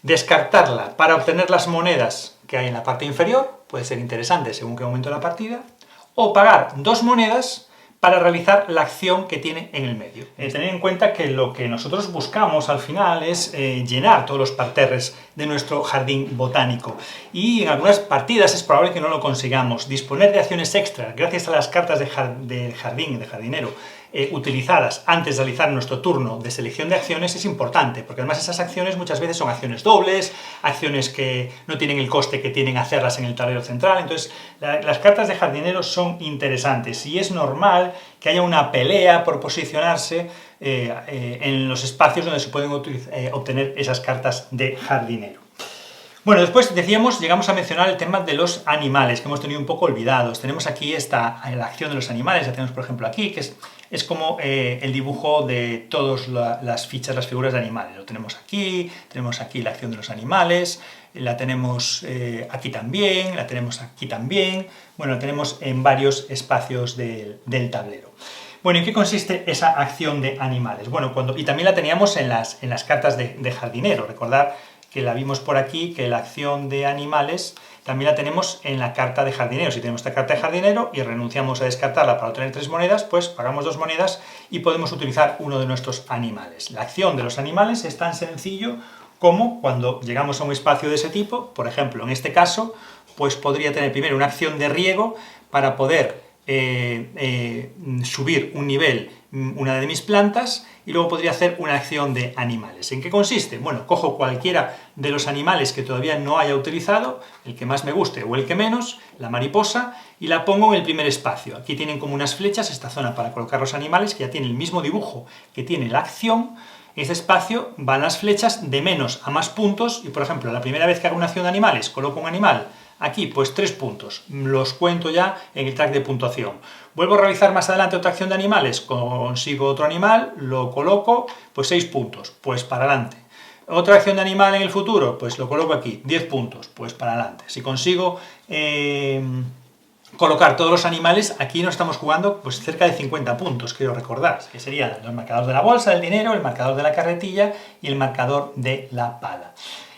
Descartarla para obtener las monedas que hay en la parte inferior, puede ser interesante según qué momento de la partida, o pagar 2 monedas para realizar la acción que tiene en el medio. Tener en cuenta que lo que nosotros buscamos al final es llenar todos los parterres de nuestro jardín botánico, y en algunas partidas es probable que no lo consigamos. Disponer de acciones extras gracias a las cartas de jardín, de jardinero, utilizadas antes de realizar nuestro turno de selección de acciones es importante, porque además esas acciones muchas veces son acciones dobles, acciones que no tienen el coste que tienen hacerlas en el tablero central. Entonces las cartas de jardinero son interesantes, y es normal que haya una pelea por posicionarse en los espacios donde se pueden obtener esas cartas de jardinero. Bueno, después decíamos, llegamos a mencionar el tema de los animales, que hemos tenido un poco olvidados. Tenemos aquí la acción de los animales, la tenemos por ejemplo aquí, que es como el dibujo de todas las fichas, las figuras de animales. Lo tenemos aquí la acción de los animales, la tenemos aquí también, la tenemos aquí también, bueno, la tenemos en varios espacios del tablero. Bueno, ¿en qué consiste esa acción de animales? Bueno, y también la teníamos en las cartas de jardinero. Recordad que la vimos por aquí, que la acción de animales también la tenemos en la carta de jardinero. Si tenemos esta carta de jardinero y renunciamos a descartarla para obtener 3 monedas, pues pagamos 2 monedas y podemos utilizar uno de nuestros animales. La acción de los animales es tan sencillo como cuando llegamos a un espacio de ese tipo, por ejemplo, en este caso, pues podría tener primero una acción de riego para poder subir un nivel una de mis plantas, y luego podría hacer una acción de animales. ¿En qué consiste? Bueno, cojo cualquiera de los animales que todavía no haya utilizado, el que más me guste o el que menos, la mariposa, y la pongo en el primer espacio. Aquí tienen como unas flechas, esta zona para colocar los animales, que ya tiene el mismo dibujo que tiene la acción. En este espacio van las flechas de menos a más puntos, y por ejemplo, la primera vez que hago una acción de animales, coloco un animal. Aquí, pues 3 puntos, los cuento ya en el track de puntuación. Vuelvo a realizar más adelante otra acción de animales, consigo otro animal, lo coloco, pues 6 puntos, pues para adelante. Otra acción de animal en el futuro, pues lo coloco aquí, 10 puntos, pues para adelante. Si consigo colocar todos los animales, aquí nos estamos jugando pues cerca de 50 puntos, quiero recordar, que serían los marcadores de la bolsa, del dinero, el marcador de la carretilla y el marcador de la pala.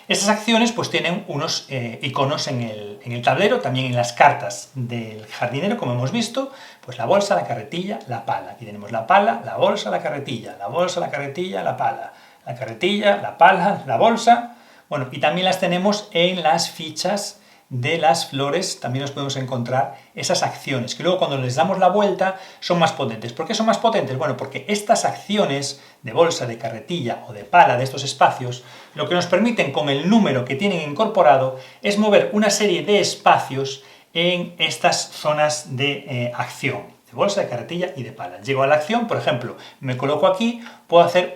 Estas acciones pues tienen unos iconos en el tablero, también en las cartas del jardinero, como hemos visto, pues la bolsa, la carretilla, la pala. Aquí tenemos la pala, la bolsa, la carretilla, la bolsa, la carretilla, la pala, la carretilla, la pala, la bolsa. Bueno, y también las tenemos en las fichas de las flores, también nos podemos encontrar esas acciones, que luego cuando les damos la vuelta son más potentes. ¿Por qué son más potentes? Bueno, porque estas acciones de bolsa, de carretilla o de pala de estos espacios, lo que nos permiten con el número que tienen incorporado es mover una serie de espacios en estas zonas de acción, de bolsa, de carretilla y de pala. Llego a la acción, por ejemplo, me coloco aquí, puedo hacer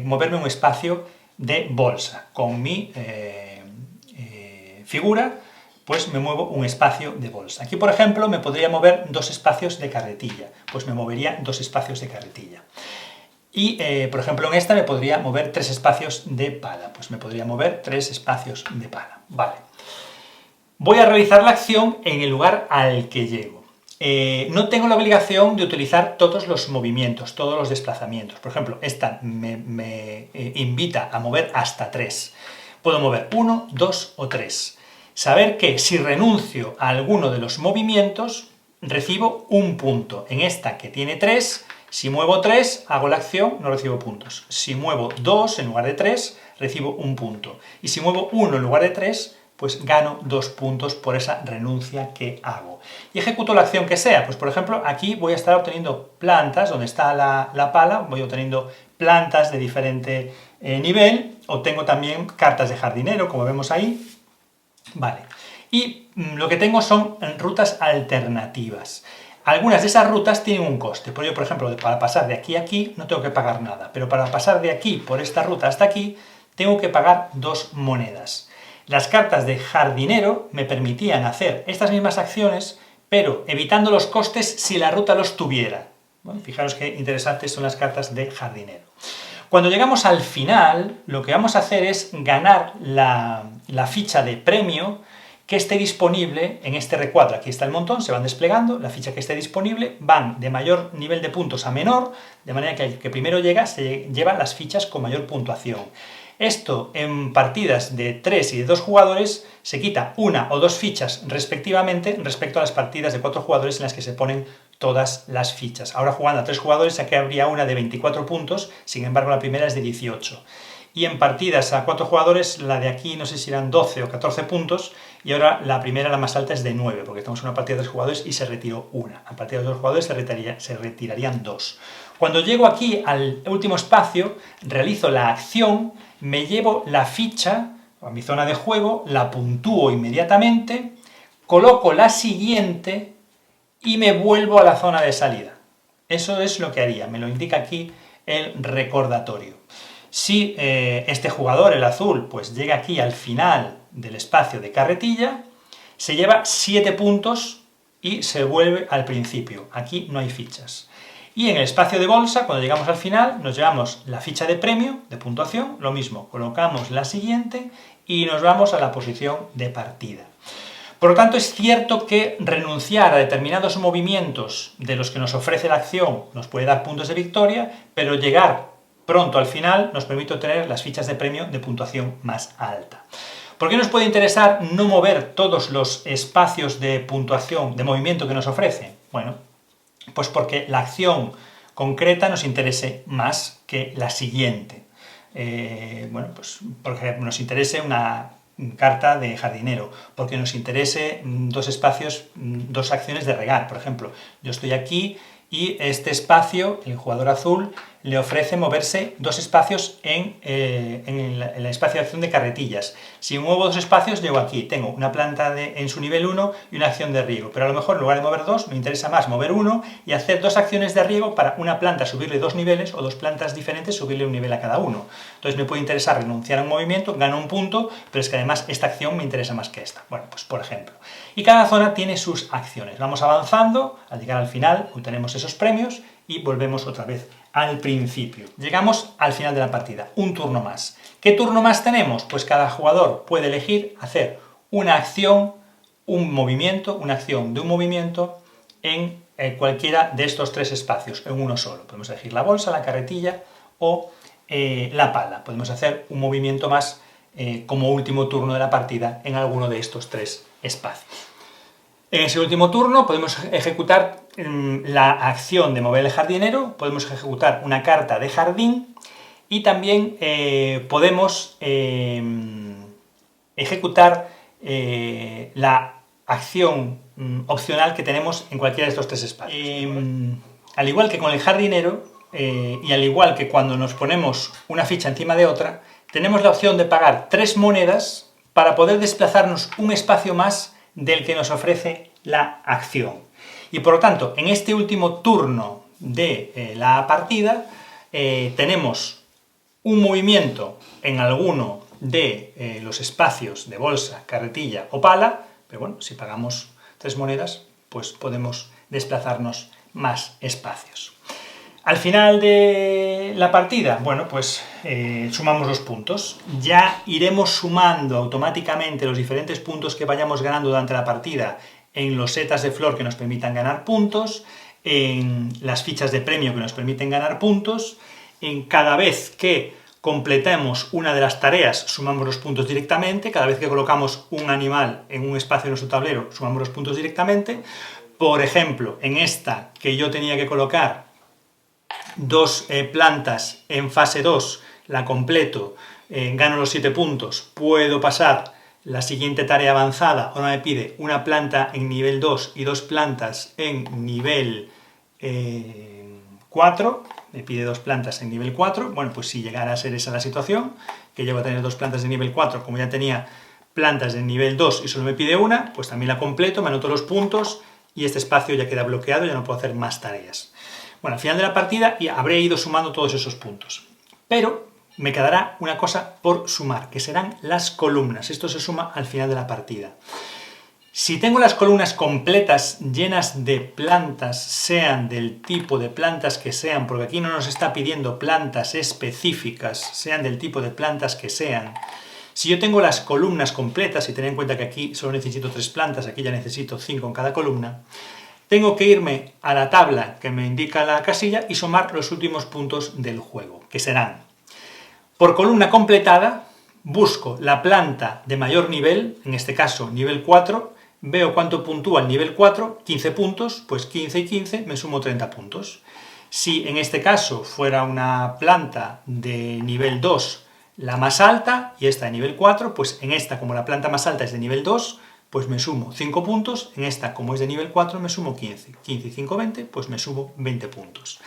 moverme un espacio de bolsa con mi figura, pues me muevo un espacio de bolsa. Aquí, por ejemplo, me podría mover 2 espacios de carretilla, pues me movería 2 espacios de carretilla. Y, por ejemplo, en esta me podría mover 3 espacios de pala, pues me podría mover 3 espacios de pala. Vale. Voy a realizar la acción en el lugar al que llego. No tengo la obligación de utilizar todos los movimientos, todos los desplazamientos. Por ejemplo, esta me invita a mover hasta 3. Puedo mover 1, 2 o 3. Saber que si renuncio a alguno de los movimientos, recibo un punto. En esta, que tiene 3, si muevo 3, hago la acción, no recibo puntos. Si muevo 2 en lugar de 3, recibo un punto. Y si muevo 1 en lugar de 3, pues gano 2 puntos por esa renuncia que hago. Y ejecuto la acción que sea. Pues por ejemplo, aquí voy a estar obteniendo plantas, donde está la pala, voy obteniendo plantas de diferente nivel. Obtengo también cartas de jardinero, como vemos ahí. Vale. Y lo que tengo son rutas alternativas. Algunas de esas rutas tienen un coste. Por ejemplo, para pasar de aquí a aquí no tengo que pagar nada. Pero para pasar de aquí, por esta ruta hasta aquí, tengo que pagar 2 monedas. Las cartas de jardinero me permitían hacer estas mismas acciones, pero evitando los costes si la ruta los tuviera. Bueno, fijaros qué interesantes son las cartas de jardinero. Cuando llegamos al final, lo que vamos a hacer es ganar la ficha de premio que esté disponible en este recuadro. Aquí está el montón, se van desplegando, la ficha que esté disponible, van de mayor nivel de puntos a menor, de manera que el que primero llega se lleva las fichas con mayor puntuación. Esto en partidas de 3 y de 2 jugadores se quita 1 o 2 fichas respectivamente respecto a las partidas de 4 jugadores en las que se ponen todas las fichas. Ahora jugando a 3 jugadores aquí habría una de 24 puntos, sin embargo la primera es de 18. Y en partidas a 4 jugadores, la de aquí no sé si eran 12 o 14 puntos, y ahora la primera, la más alta, es de 9, porque estamos en una partida de 3 jugadores y se retiró 1. A partida de 2 jugadores se retirarían 2. Cuando llego aquí al último espacio, realizo la acción, me llevo la ficha a mi zona de juego, la puntúo inmediatamente, coloco la siguiente y me vuelvo a la zona de salida. Eso es lo que haría, me lo indica aquí el recordatorio. Si este jugador, el azul, pues llega aquí al final del espacio de carretilla, se lleva 7 puntos y se vuelve al principio. Aquí no hay fichas. Y en el espacio de bolsa, cuando llegamos al final, nos llevamos la ficha de premio, de puntuación, lo mismo, colocamos la siguiente y nos vamos a la posición de partida. Por lo tanto, es cierto que renunciar a determinados movimientos de los que nos ofrece la acción nos puede dar puntos de victoria, pero llegar pronto al final nos permite obtener las fichas de premio de puntuación más alta. ¿Por qué nos puede interesar no mover todos los espacios de puntuación, de movimiento que nos ofrece? Bueno, pues porque la acción concreta nos interese más que la siguiente. Bueno, pues porque nos interese una carta de jardinero, porque nos interese 2 espacios, 2 acciones de regar. Por ejemplo, yo estoy aquí y este espacio, el jugador azul, le ofrece moverse 2 espacios en el espacio de acción de carretillas. Si muevo 2 espacios, llego aquí, tengo una planta en su nivel 1 y una acción de riego, pero a lo mejor en lugar de mover 2, me interesa más mover 1 y hacer 2 acciones de riego para una planta subirle 2 niveles o 2 plantas diferentes subirle un nivel a cada uno. Entonces me puede interesar renunciar a un movimiento, gano un punto, pero es que además esta acción me interesa más que esta. Bueno, pues por ejemplo. Y cada zona tiene sus acciones. Vamos avanzando, al llegar al final obtenemos esos premios y volvemos otra vez al principio. Llegamos al final de la partida, un turno más. ¿Qué turno más tenemos? Pues cada jugador puede elegir hacer una acción, un movimiento, una acción de un movimiento en cualquiera de estos 3 espacios, en uno solo. Podemos elegir la bolsa, la carretilla o la pala. Podemos hacer un movimiento más como último turno de la partida en alguno de estos 3 espacios. En ese último turno podemos ejecutar la acción de mover el jardinero, podemos ejecutar una carta de jardín y también podemos ejecutar la acción opcional que tenemos en cualquiera de estos 3 espacios. Al igual que con el jardinero y al igual que cuando nos ponemos una ficha encima de otra, tenemos la opción de pagar 3 monedas para poder desplazarnos un espacio más del que nos ofrece la acción. Y por lo tanto, en este último turno de la partida, tenemos un movimiento en alguno de los espacios de bolsa, carretilla o pala, Pero bueno, si pagamos 3 monedas, pues podemos desplazarnos más espacios. Al final de la partida, bueno, pues sumamos los puntos. Ya iremos sumando automáticamente los diferentes puntos que vayamos ganando durante la partida en los setas de flor que nos permitan ganar puntos, en las fichas de premio que nos permiten ganar puntos, en cada vez que completemos una de las tareas, sumamos los puntos directamente, cada vez que colocamos un animal en un espacio de nuestro tablero, sumamos los puntos directamente. Por ejemplo, en esta que yo tenía que colocar 2 plantas en fase 2, la completo, gano los 7 puntos, puedo pasar la siguiente tarea avanzada, ahora me pide una planta en nivel 2 y 2 plantas en nivel 4, me pide 2 plantas en nivel 4, bueno, pues si llegara a ser esa la situación, que llego a tener 2 plantas de nivel 4, como ya tenía plantas de nivel 2 y solo me pide una, pues también la completo, me anoto los puntos y este espacio ya queda bloqueado, ya no puedo hacer más tareas. Bueno, al final de la partida habré ido sumando todos esos puntos, pero me quedará una cosa por sumar, que serán las columnas. Esto se suma al final de la partida. Si tengo las columnas completas llenas de plantas, sean del tipo de plantas que sean, porque aquí no nos está pidiendo plantas específicas, sean del tipo de plantas que sean, si yo tengo las columnas completas, y tened en cuenta que aquí solo necesito 3 plantas, aquí ya necesito 5 en cada columna, tengo que irme a la tabla que me indica la casilla y sumar los últimos puntos del juego, que serán, por columna completada, busco la planta de mayor nivel, en este caso nivel 4, veo cuánto puntúa el nivel 4, 15 puntos, pues 15 y 15 me sumo 30 puntos. Si en este caso fuera una planta de nivel 2 la más alta y esta de nivel 4, pues en esta, como la planta más alta es de nivel 2, pues me sumo 5 puntos, en esta, como es de nivel 4, me sumo 15. 15 y 5, 20, pues me sumo 20 puntos.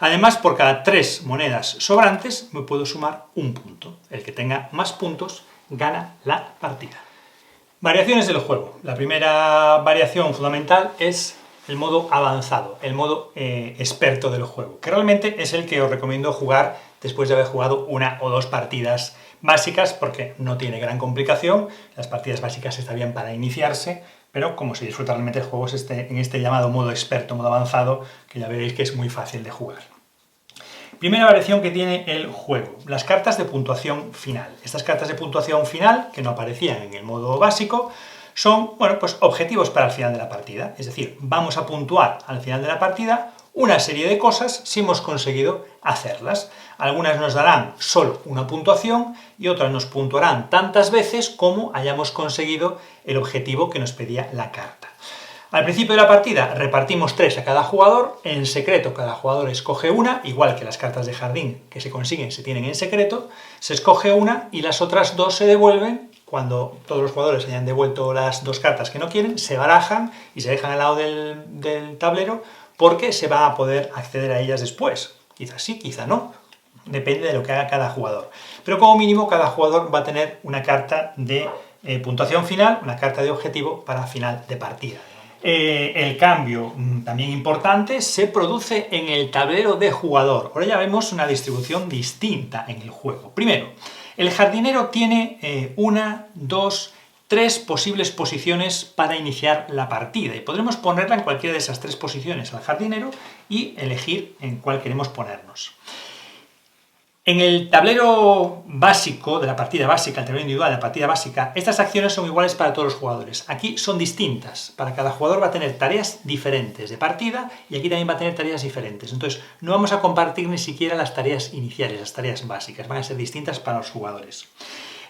Además, por cada 3 monedas sobrantes, me puedo sumar un punto. El que tenga más puntos gana la partida. Variaciones del juego. La primera variación fundamental es el modo avanzado, el modo experto del juego, que realmente es el que os recomiendo jugar después de haber jugado 1 o 2 partidas básicas, porque no tiene gran complicación. Las partidas básicas están bien para iniciarse, pero como se disfruta realmente el juego es en este llamado modo experto, modo avanzado, que ya veréis que es muy fácil de jugar. Primera variación que tiene el juego, las cartas de puntuación final. Estas cartas de puntuación final, que no aparecían en el modo básico, son, bueno, pues objetivos para el final de la partida. Es decir, vamos a puntuar al final de la partida una serie de cosas si hemos conseguido hacerlas. Algunas nos darán solo una puntuación y otras nos puntuarán tantas veces como hayamos conseguido el objetivo que nos pedía la carta. Al principio de la partida repartimos 3 a cada jugador, en secreto cada jugador escoge una, igual que las cartas de jardín que se consiguen se tienen en secreto, se escoge una y las otras 2 se devuelven. Cuando todos los jugadores hayan devuelto las 2 cartas que no quieren, se barajan y se dejan al lado del tablero, porque se va a poder acceder a ellas después. Quizás sí, quizá no, depende de lo que haga cada jugador. Pero como mínimo cada jugador va a tener una carta de puntuación final, una carta de objetivo para final de partida. El cambio, también importante, se produce en el tablero de jugador. Ahora ya vemos una distribución distinta en el juego. Primero, el jardinero tiene 1, 2, 3 posibles posiciones para iniciar la partida y podremos ponerla en cualquiera de esas 3 posiciones al jardinero y elegir en cuál queremos ponernos. En el tablero básico de la partida básica, el tablero individual de la partida básica, estas acciones son iguales para todos los jugadores. Aquí son distintas. Para cada jugador va a tener tareas diferentes de partida y aquí también va a tener tareas diferentes. Entonces, no vamos a compartir ni siquiera las tareas iniciales, las tareas básicas. Van a ser distintas para los jugadores.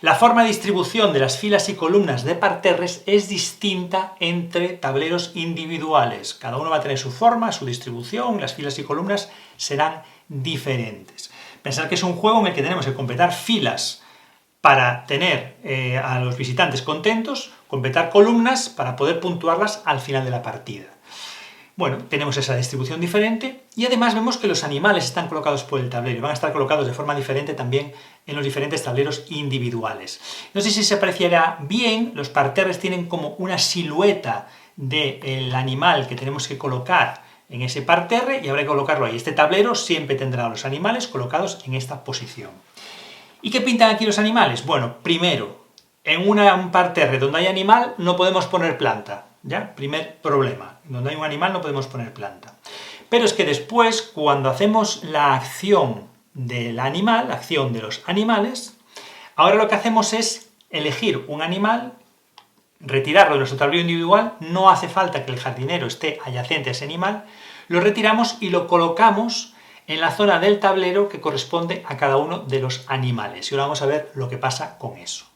La forma de distribución de las filas y columnas de parterres es distinta entre tableros individuales. Cada uno va a tener su forma, su distribución, las filas y columnas serán diferentes. Pensar que es un juego en el que tenemos que completar filas para tener a los visitantes contentos, completar columnas para poder puntuarlas al final de la partida. Bueno, tenemos esa distribución diferente y además vemos que los animales están colocados por el tablero y van a estar colocados de forma diferente también en los diferentes tableros individuales. No sé si se apreciará bien, los parterres tienen como una silueta del animal que tenemos que colocar en ese parterre y habrá que colocarlo ahí. Este tablero siempre tendrá a los animales colocados en esta posición. ¿Y qué pintan aquí los animales? Bueno, primero, en un parterre donde hay animal no podemos poner planta, ¿ya? Primer problema, donde hay un animal no podemos poner planta. Pero es que después, cuando hacemos la acción del animal, la acción de los animales, ahora lo que hacemos es elegir un animal, retirarlo de nuestro tablero individual, no hace falta que el jardinero esté adyacente a ese animal, lo retiramos y lo colocamos en la zona del tablero que corresponde a cada uno de los animales. Y ahora vamos a ver lo que pasa con eso.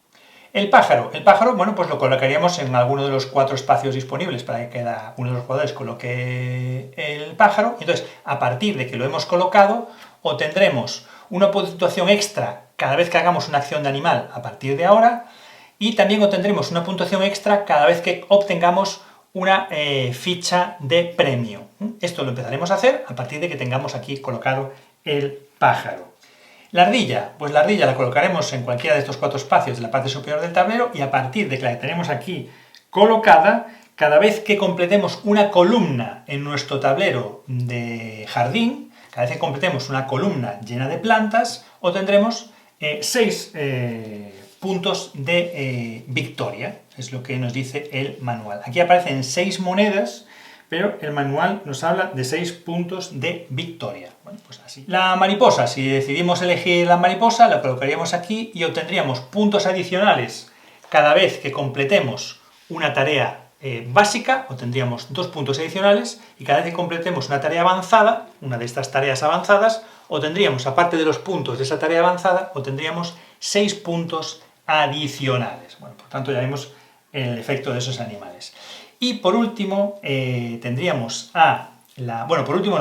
El pájaro, bueno, pues lo colocaríamos en alguno de los 4 espacios disponibles para que cada uno de los jugadores coloque el pájaro. Entonces, a partir de que lo hemos colocado, obtendremos una puntuación extra cada vez que hagamos una acción de animal a partir de ahora, y también obtendremos una puntuación extra cada vez que obtengamos una ficha de premio. Esto lo empezaremos a hacer a partir de que tengamos aquí colocado el pájaro. La ardilla, pues la ardilla la colocaremos en cualquiera de estos 4 espacios de la parte superior del tablero, y a partir de que la tenemos aquí colocada, cada vez que completemos una columna en nuestro tablero de jardín, cada vez que completemos una columna llena de plantas, obtendremos 6 puntos de victoria, es lo que nos dice el manual. Aquí aparecen 6 monedas, pero el manual nos habla de 6 puntos de victoria. Bueno, pues así. La mariposa, si decidimos elegir la mariposa, la colocaríamos aquí y obtendríamos puntos adicionales cada vez que completemos una tarea básica, obtendríamos 2 puntos adicionales, y cada vez que completemos una tarea avanzada, una de estas tareas avanzadas, obtendríamos, aparte de los puntos de esa tarea avanzada, obtendríamos 6 puntos adicionales. Bueno, por tanto ya vemos el efecto de esos animales. Y por último, tendríamos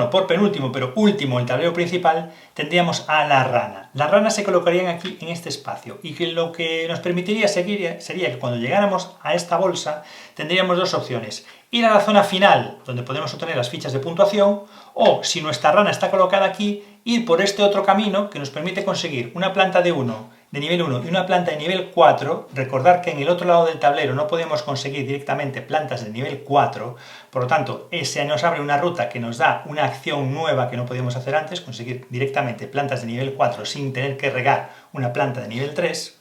por penúltimo, pero último, el tablero principal, tendríamos a la rana. Las ranas se colocarían aquí en este espacio, y que lo que nos permitiría sería que cuando llegáramos a esta bolsa tendríamos 2 opciones: ir a la zona final, donde podemos obtener las fichas de puntuación, o, si nuestra rana está colocada aquí, ir por este otro camino que nos permite conseguir una planta de nivel 1 y una planta de nivel 4. Recordar que en el otro lado del tablero no podemos conseguir directamente plantas de nivel 4, por lo tanto, ese nos abre una ruta que nos da una acción nueva que no podíamos hacer antes, conseguir directamente plantas de nivel 4 sin tener que regar una planta de nivel 3.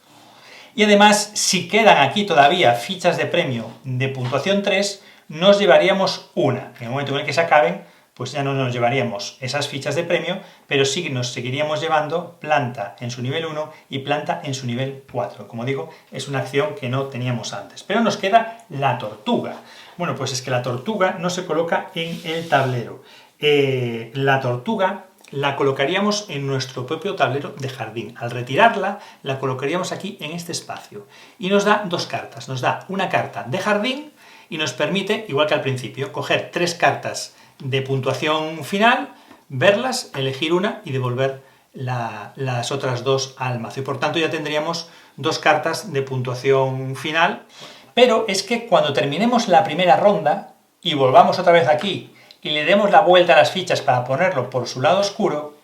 Y además, si quedan aquí todavía fichas de premio de puntuación 3, nos llevaríamos una. En el momento en el que se acaben, pues ya no nos llevaríamos esas fichas de premio, pero sí nos seguiríamos llevando planta en su nivel 1 y planta en su nivel 4. Como digo, es una acción que no teníamos antes. Pero nos queda la tortuga. Bueno, pues es que la tortuga no se coloca en el tablero. La tortuga la colocaríamos en nuestro propio tablero de jardín. Al retirarla, la colocaríamos aquí en este espacio. Y nos da 2 cartas. Nos da una carta de jardín y nos permite, igual que al principio, coger 3 cartas de puntuación final, verlas, elegir una y devolver las otras 2 al mazo. Y por tanto ya tendríamos 2 cartas de puntuación final. Pero es que cuando terminemos la primera ronda y volvamos otra vez aquí y le demos la vuelta a las fichas para ponerlo por su lado oscuro,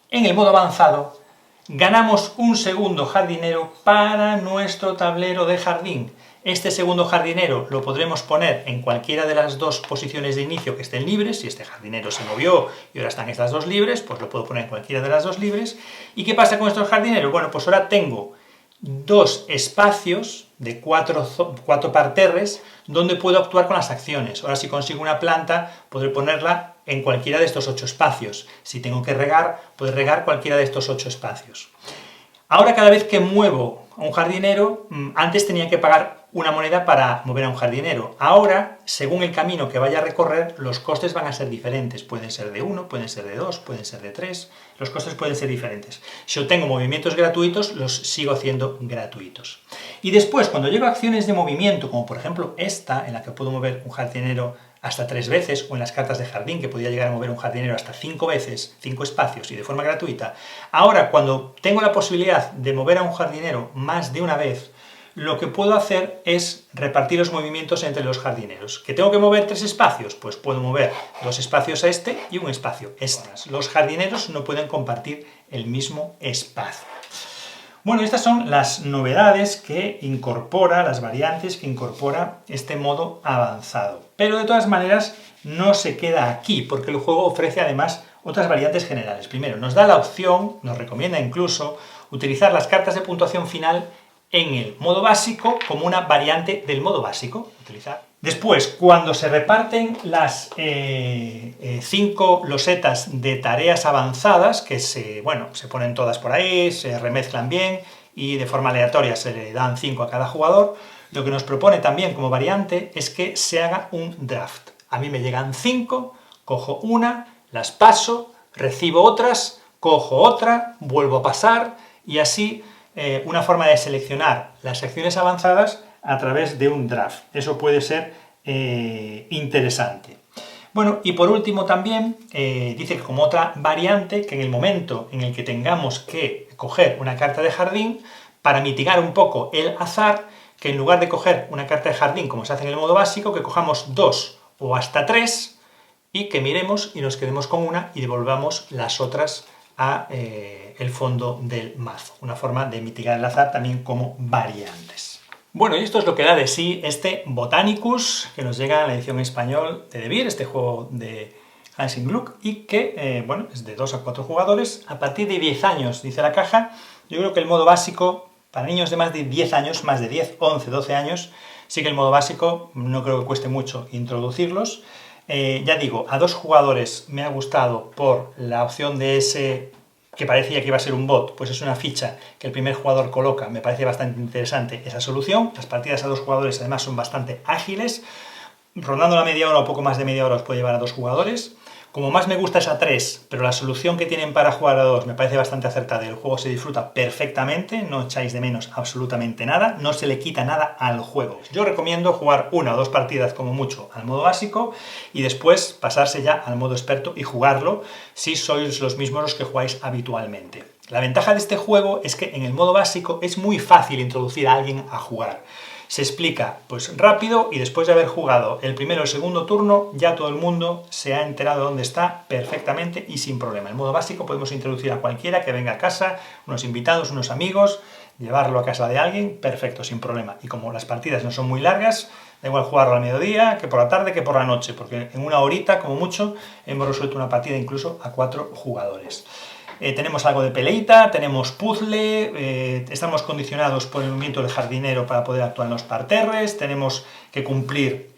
en el modo avanzado ganamos un segundo jardinero para nuestro tablero de jardín. Este segundo jardinero lo podremos poner en cualquiera de las 2 posiciones de inicio que estén libres. Si este jardinero se movió y ahora están estas 2 libres, pues lo puedo poner en cualquiera de las 2 libres. ¿Y qué pasa con estos jardineros? Bueno, pues ahora tengo 2 espacios de 4 parterres donde puedo actuar con las acciones. Ahora, si consigo una planta, podré ponerla en cualquiera de estos 8 espacios. Si tengo que regar, podré regar cualquiera de estos 8 espacios. Ahora, cada vez que muevo a un jardinero, antes tenía que pagar una moneda para mover a un jardinero. Ahora, según el camino que vaya a recorrer, los costes van a ser diferentes. Pueden ser de 1, pueden ser de 2, pueden ser de 3. Los costes pueden ser diferentes. Si obtengo movimientos gratuitos, los sigo haciendo gratuitos. Y después, cuando llego a acciones de movimiento, como por ejemplo esta, en la que puedo mover un jardinero hasta 3 veces, o en las cartas de jardín, que podía llegar a mover un jardinero hasta 5 veces, 5 espacios y de forma gratuita, ahora, cuando tengo la posibilidad de mover a un jardinero más de una vez, lo que puedo hacer es repartir los movimientos entre los jardineros. ¿Que tengo que mover 3 espacios? Pues puedo mover 2 espacios a este y un espacio a este. Los jardineros no pueden compartir el mismo espacio. Bueno, estas son las novedades que incorpora, las variantes que incorpora este modo avanzado. Pero de todas maneras no se queda aquí, porque el juego ofrece además otras variantes generales. Primero, nos da la opción, nos recomienda incluso, utilizar las cartas de puntuación final en el modo básico como una variante del modo básico. Después, cuando se reparten las 5 losetas de tareas avanzadas, que se ponen todas por ahí, se remezclan bien y de forma aleatoria se le dan 5 a cada jugador, lo que nos propone también como variante es que se haga un draft. A mí me llegan 5, cojo una, las paso, recibo otras, cojo otra, vuelvo a pasar, y así una forma de seleccionar las secciones avanzadas a través de un draft. Eso puede ser interesante. Bueno, y por último también dice que como otra variante, que en el momento en el que tengamos que coger una carta de jardín, para mitigar un poco el azar, que en lugar de coger una carta de jardín como se hace en el modo básico, que cojamos 2 o hasta 3 y que miremos y nos quedemos con una y devolvamos las otras a el fondo del mazo. Una forma de mitigar el azar también como variantes. Bueno, y esto es lo que da de sí este Botanicus, que nos llega en la edición en español de De Beer, este juego de Hansing Gluck, y que, es de 2 a 4 jugadores, a partir de 10 años, dice la caja. Yo creo que el modo básico, para niños de más de 10 años, más de 10, 11, 12 años, sí que el modo básico no creo que cueste mucho introducirlos. Ya digo, a 2 jugadores me ha gustado por la opción de ese que parecía que iba a ser un bot, pues es una ficha que el primer jugador coloca. Me parece bastante interesante esa solución. Las partidas a 2 jugadores además son bastante ágiles, rondando la media hora o poco más de media hora os puede llevar a 2 jugadores. Como más me gusta es a 3, pero la solución que tienen para jugar a 2 me parece bastante acertada y el juego se disfruta perfectamente, no echáis de menos absolutamente nada, no se le quita nada al juego. Yo recomiendo jugar 1 o 2 partidas como mucho al modo básico y después pasarse ya al modo experto y jugarlo si sois los mismos los que jugáis habitualmente. La ventaja de este juego es que en el modo básico es muy fácil introducir a alguien a jugar. Se explica pues rápido y después de haber jugado el primero o el segundo turno ya todo el mundo se ha enterado de dónde está perfectamente y sin problema. En el modo básico podemos introducir a cualquiera que venga a casa, unos invitados, unos amigos, llevarlo a casa de alguien, perfecto, sin problema. Y como las partidas no son muy largas, da igual jugarlo al mediodía, que por la tarde, que por la noche, porque en una horita, como mucho, hemos resuelto una partida incluso a 4 jugadores. Tenemos algo de peleita, tenemos puzzle, estamos condicionados por el movimiento del jardinero para poder actuar en los parterres, tenemos que cumplir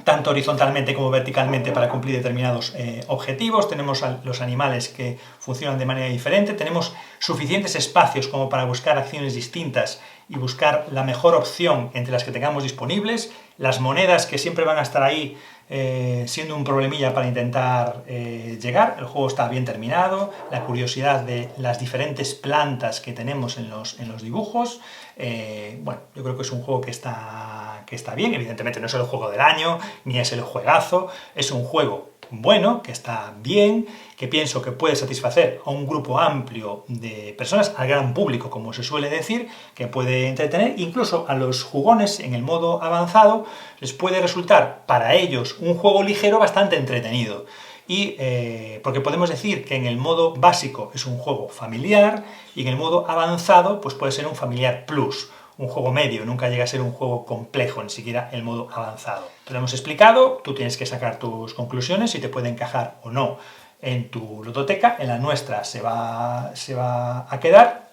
tanto horizontalmente como verticalmente para cumplir determinados objetivos, tenemos los animales que funcionan de manera diferente, tenemos suficientes espacios como para buscar acciones distintas y buscar la mejor opción entre las que tengamos disponibles, las monedas que siempre van a estar ahí siendo un problemilla para intentar llegar. El juego está bien terminado, la curiosidad de las diferentes plantas que tenemos en los dibujos. Yo creo que es un juego que está bien. Evidentemente no es el juego del año, ni es el juegazo, es un juego bueno, que está bien, que pienso que puede satisfacer a un grupo amplio de personas, al gran público, como se suele decir, que puede entretener, incluso a los jugones en el modo avanzado, les puede resultar para ellos un juego ligero bastante entretenido. Y porque podemos decir que en el modo básico es un juego familiar y en el modo avanzado pues puede ser un familiar plus, un juego medio, nunca llega a ser un juego complejo, ni siquiera el modo avanzado. Te lo hemos explicado, tú tienes que sacar tus conclusiones, si te puede encajar o no en tu ludoteca, en la nuestra se va a quedar.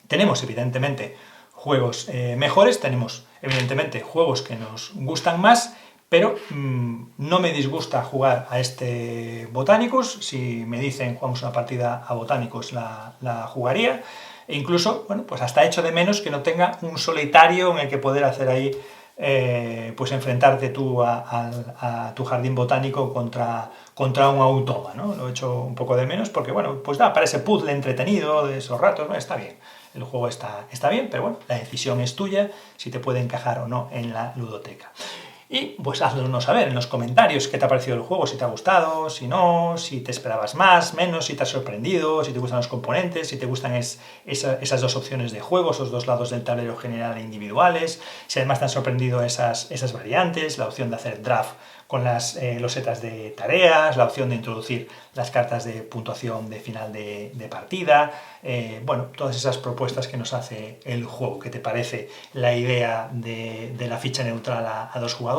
Tenemos evidentemente juegos mejores, tenemos evidentemente juegos que nos gustan más, pero no me disgusta jugar a este Botanicus. Si me dicen jugamos una partida a Botanicus la jugaría. E incluso, pues hasta echo de menos que no tenga un solitario en el que poder hacer ahí, pues enfrentarte tú a tu jardín botánico contra un automa, ¿no? Lo echo un poco de menos porque, pues da para ese puzzle entretenido de esos ratos, está bien. El juego está bien, pero la decisión es tuya si te puede encajar o no en la ludoteca. Y pues haznoslo saber en los comentarios qué te ha parecido el juego, si te ha gustado, si no, si te esperabas más, menos, si te has sorprendido, si te gustan los componentes, si te gustan esas 2 opciones de juego, esos 2 lados del tablero general e individuales, si además te han sorprendido esas variantes, la opción de hacer draft con las losetas de tareas, la opción de introducir las cartas de puntuación de final de partida, todas esas propuestas que nos hace el juego. ¿Qué te parece la idea de la ficha neutral a 2 jugadores?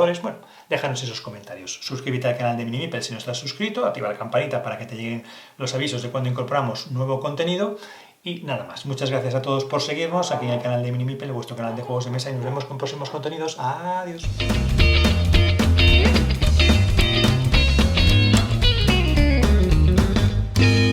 Déjanos esos comentarios. Suscríbete al canal de Minimipel si no estás suscrito, activa la campanita para que te lleguen los avisos de cuando incorporamos nuevo contenido Y nada más. Muchas gracias a todos por seguirnos aquí en el canal de Minimipel, vuestro canal de juegos de mesa, y nos vemos con próximos contenidos. Adiós.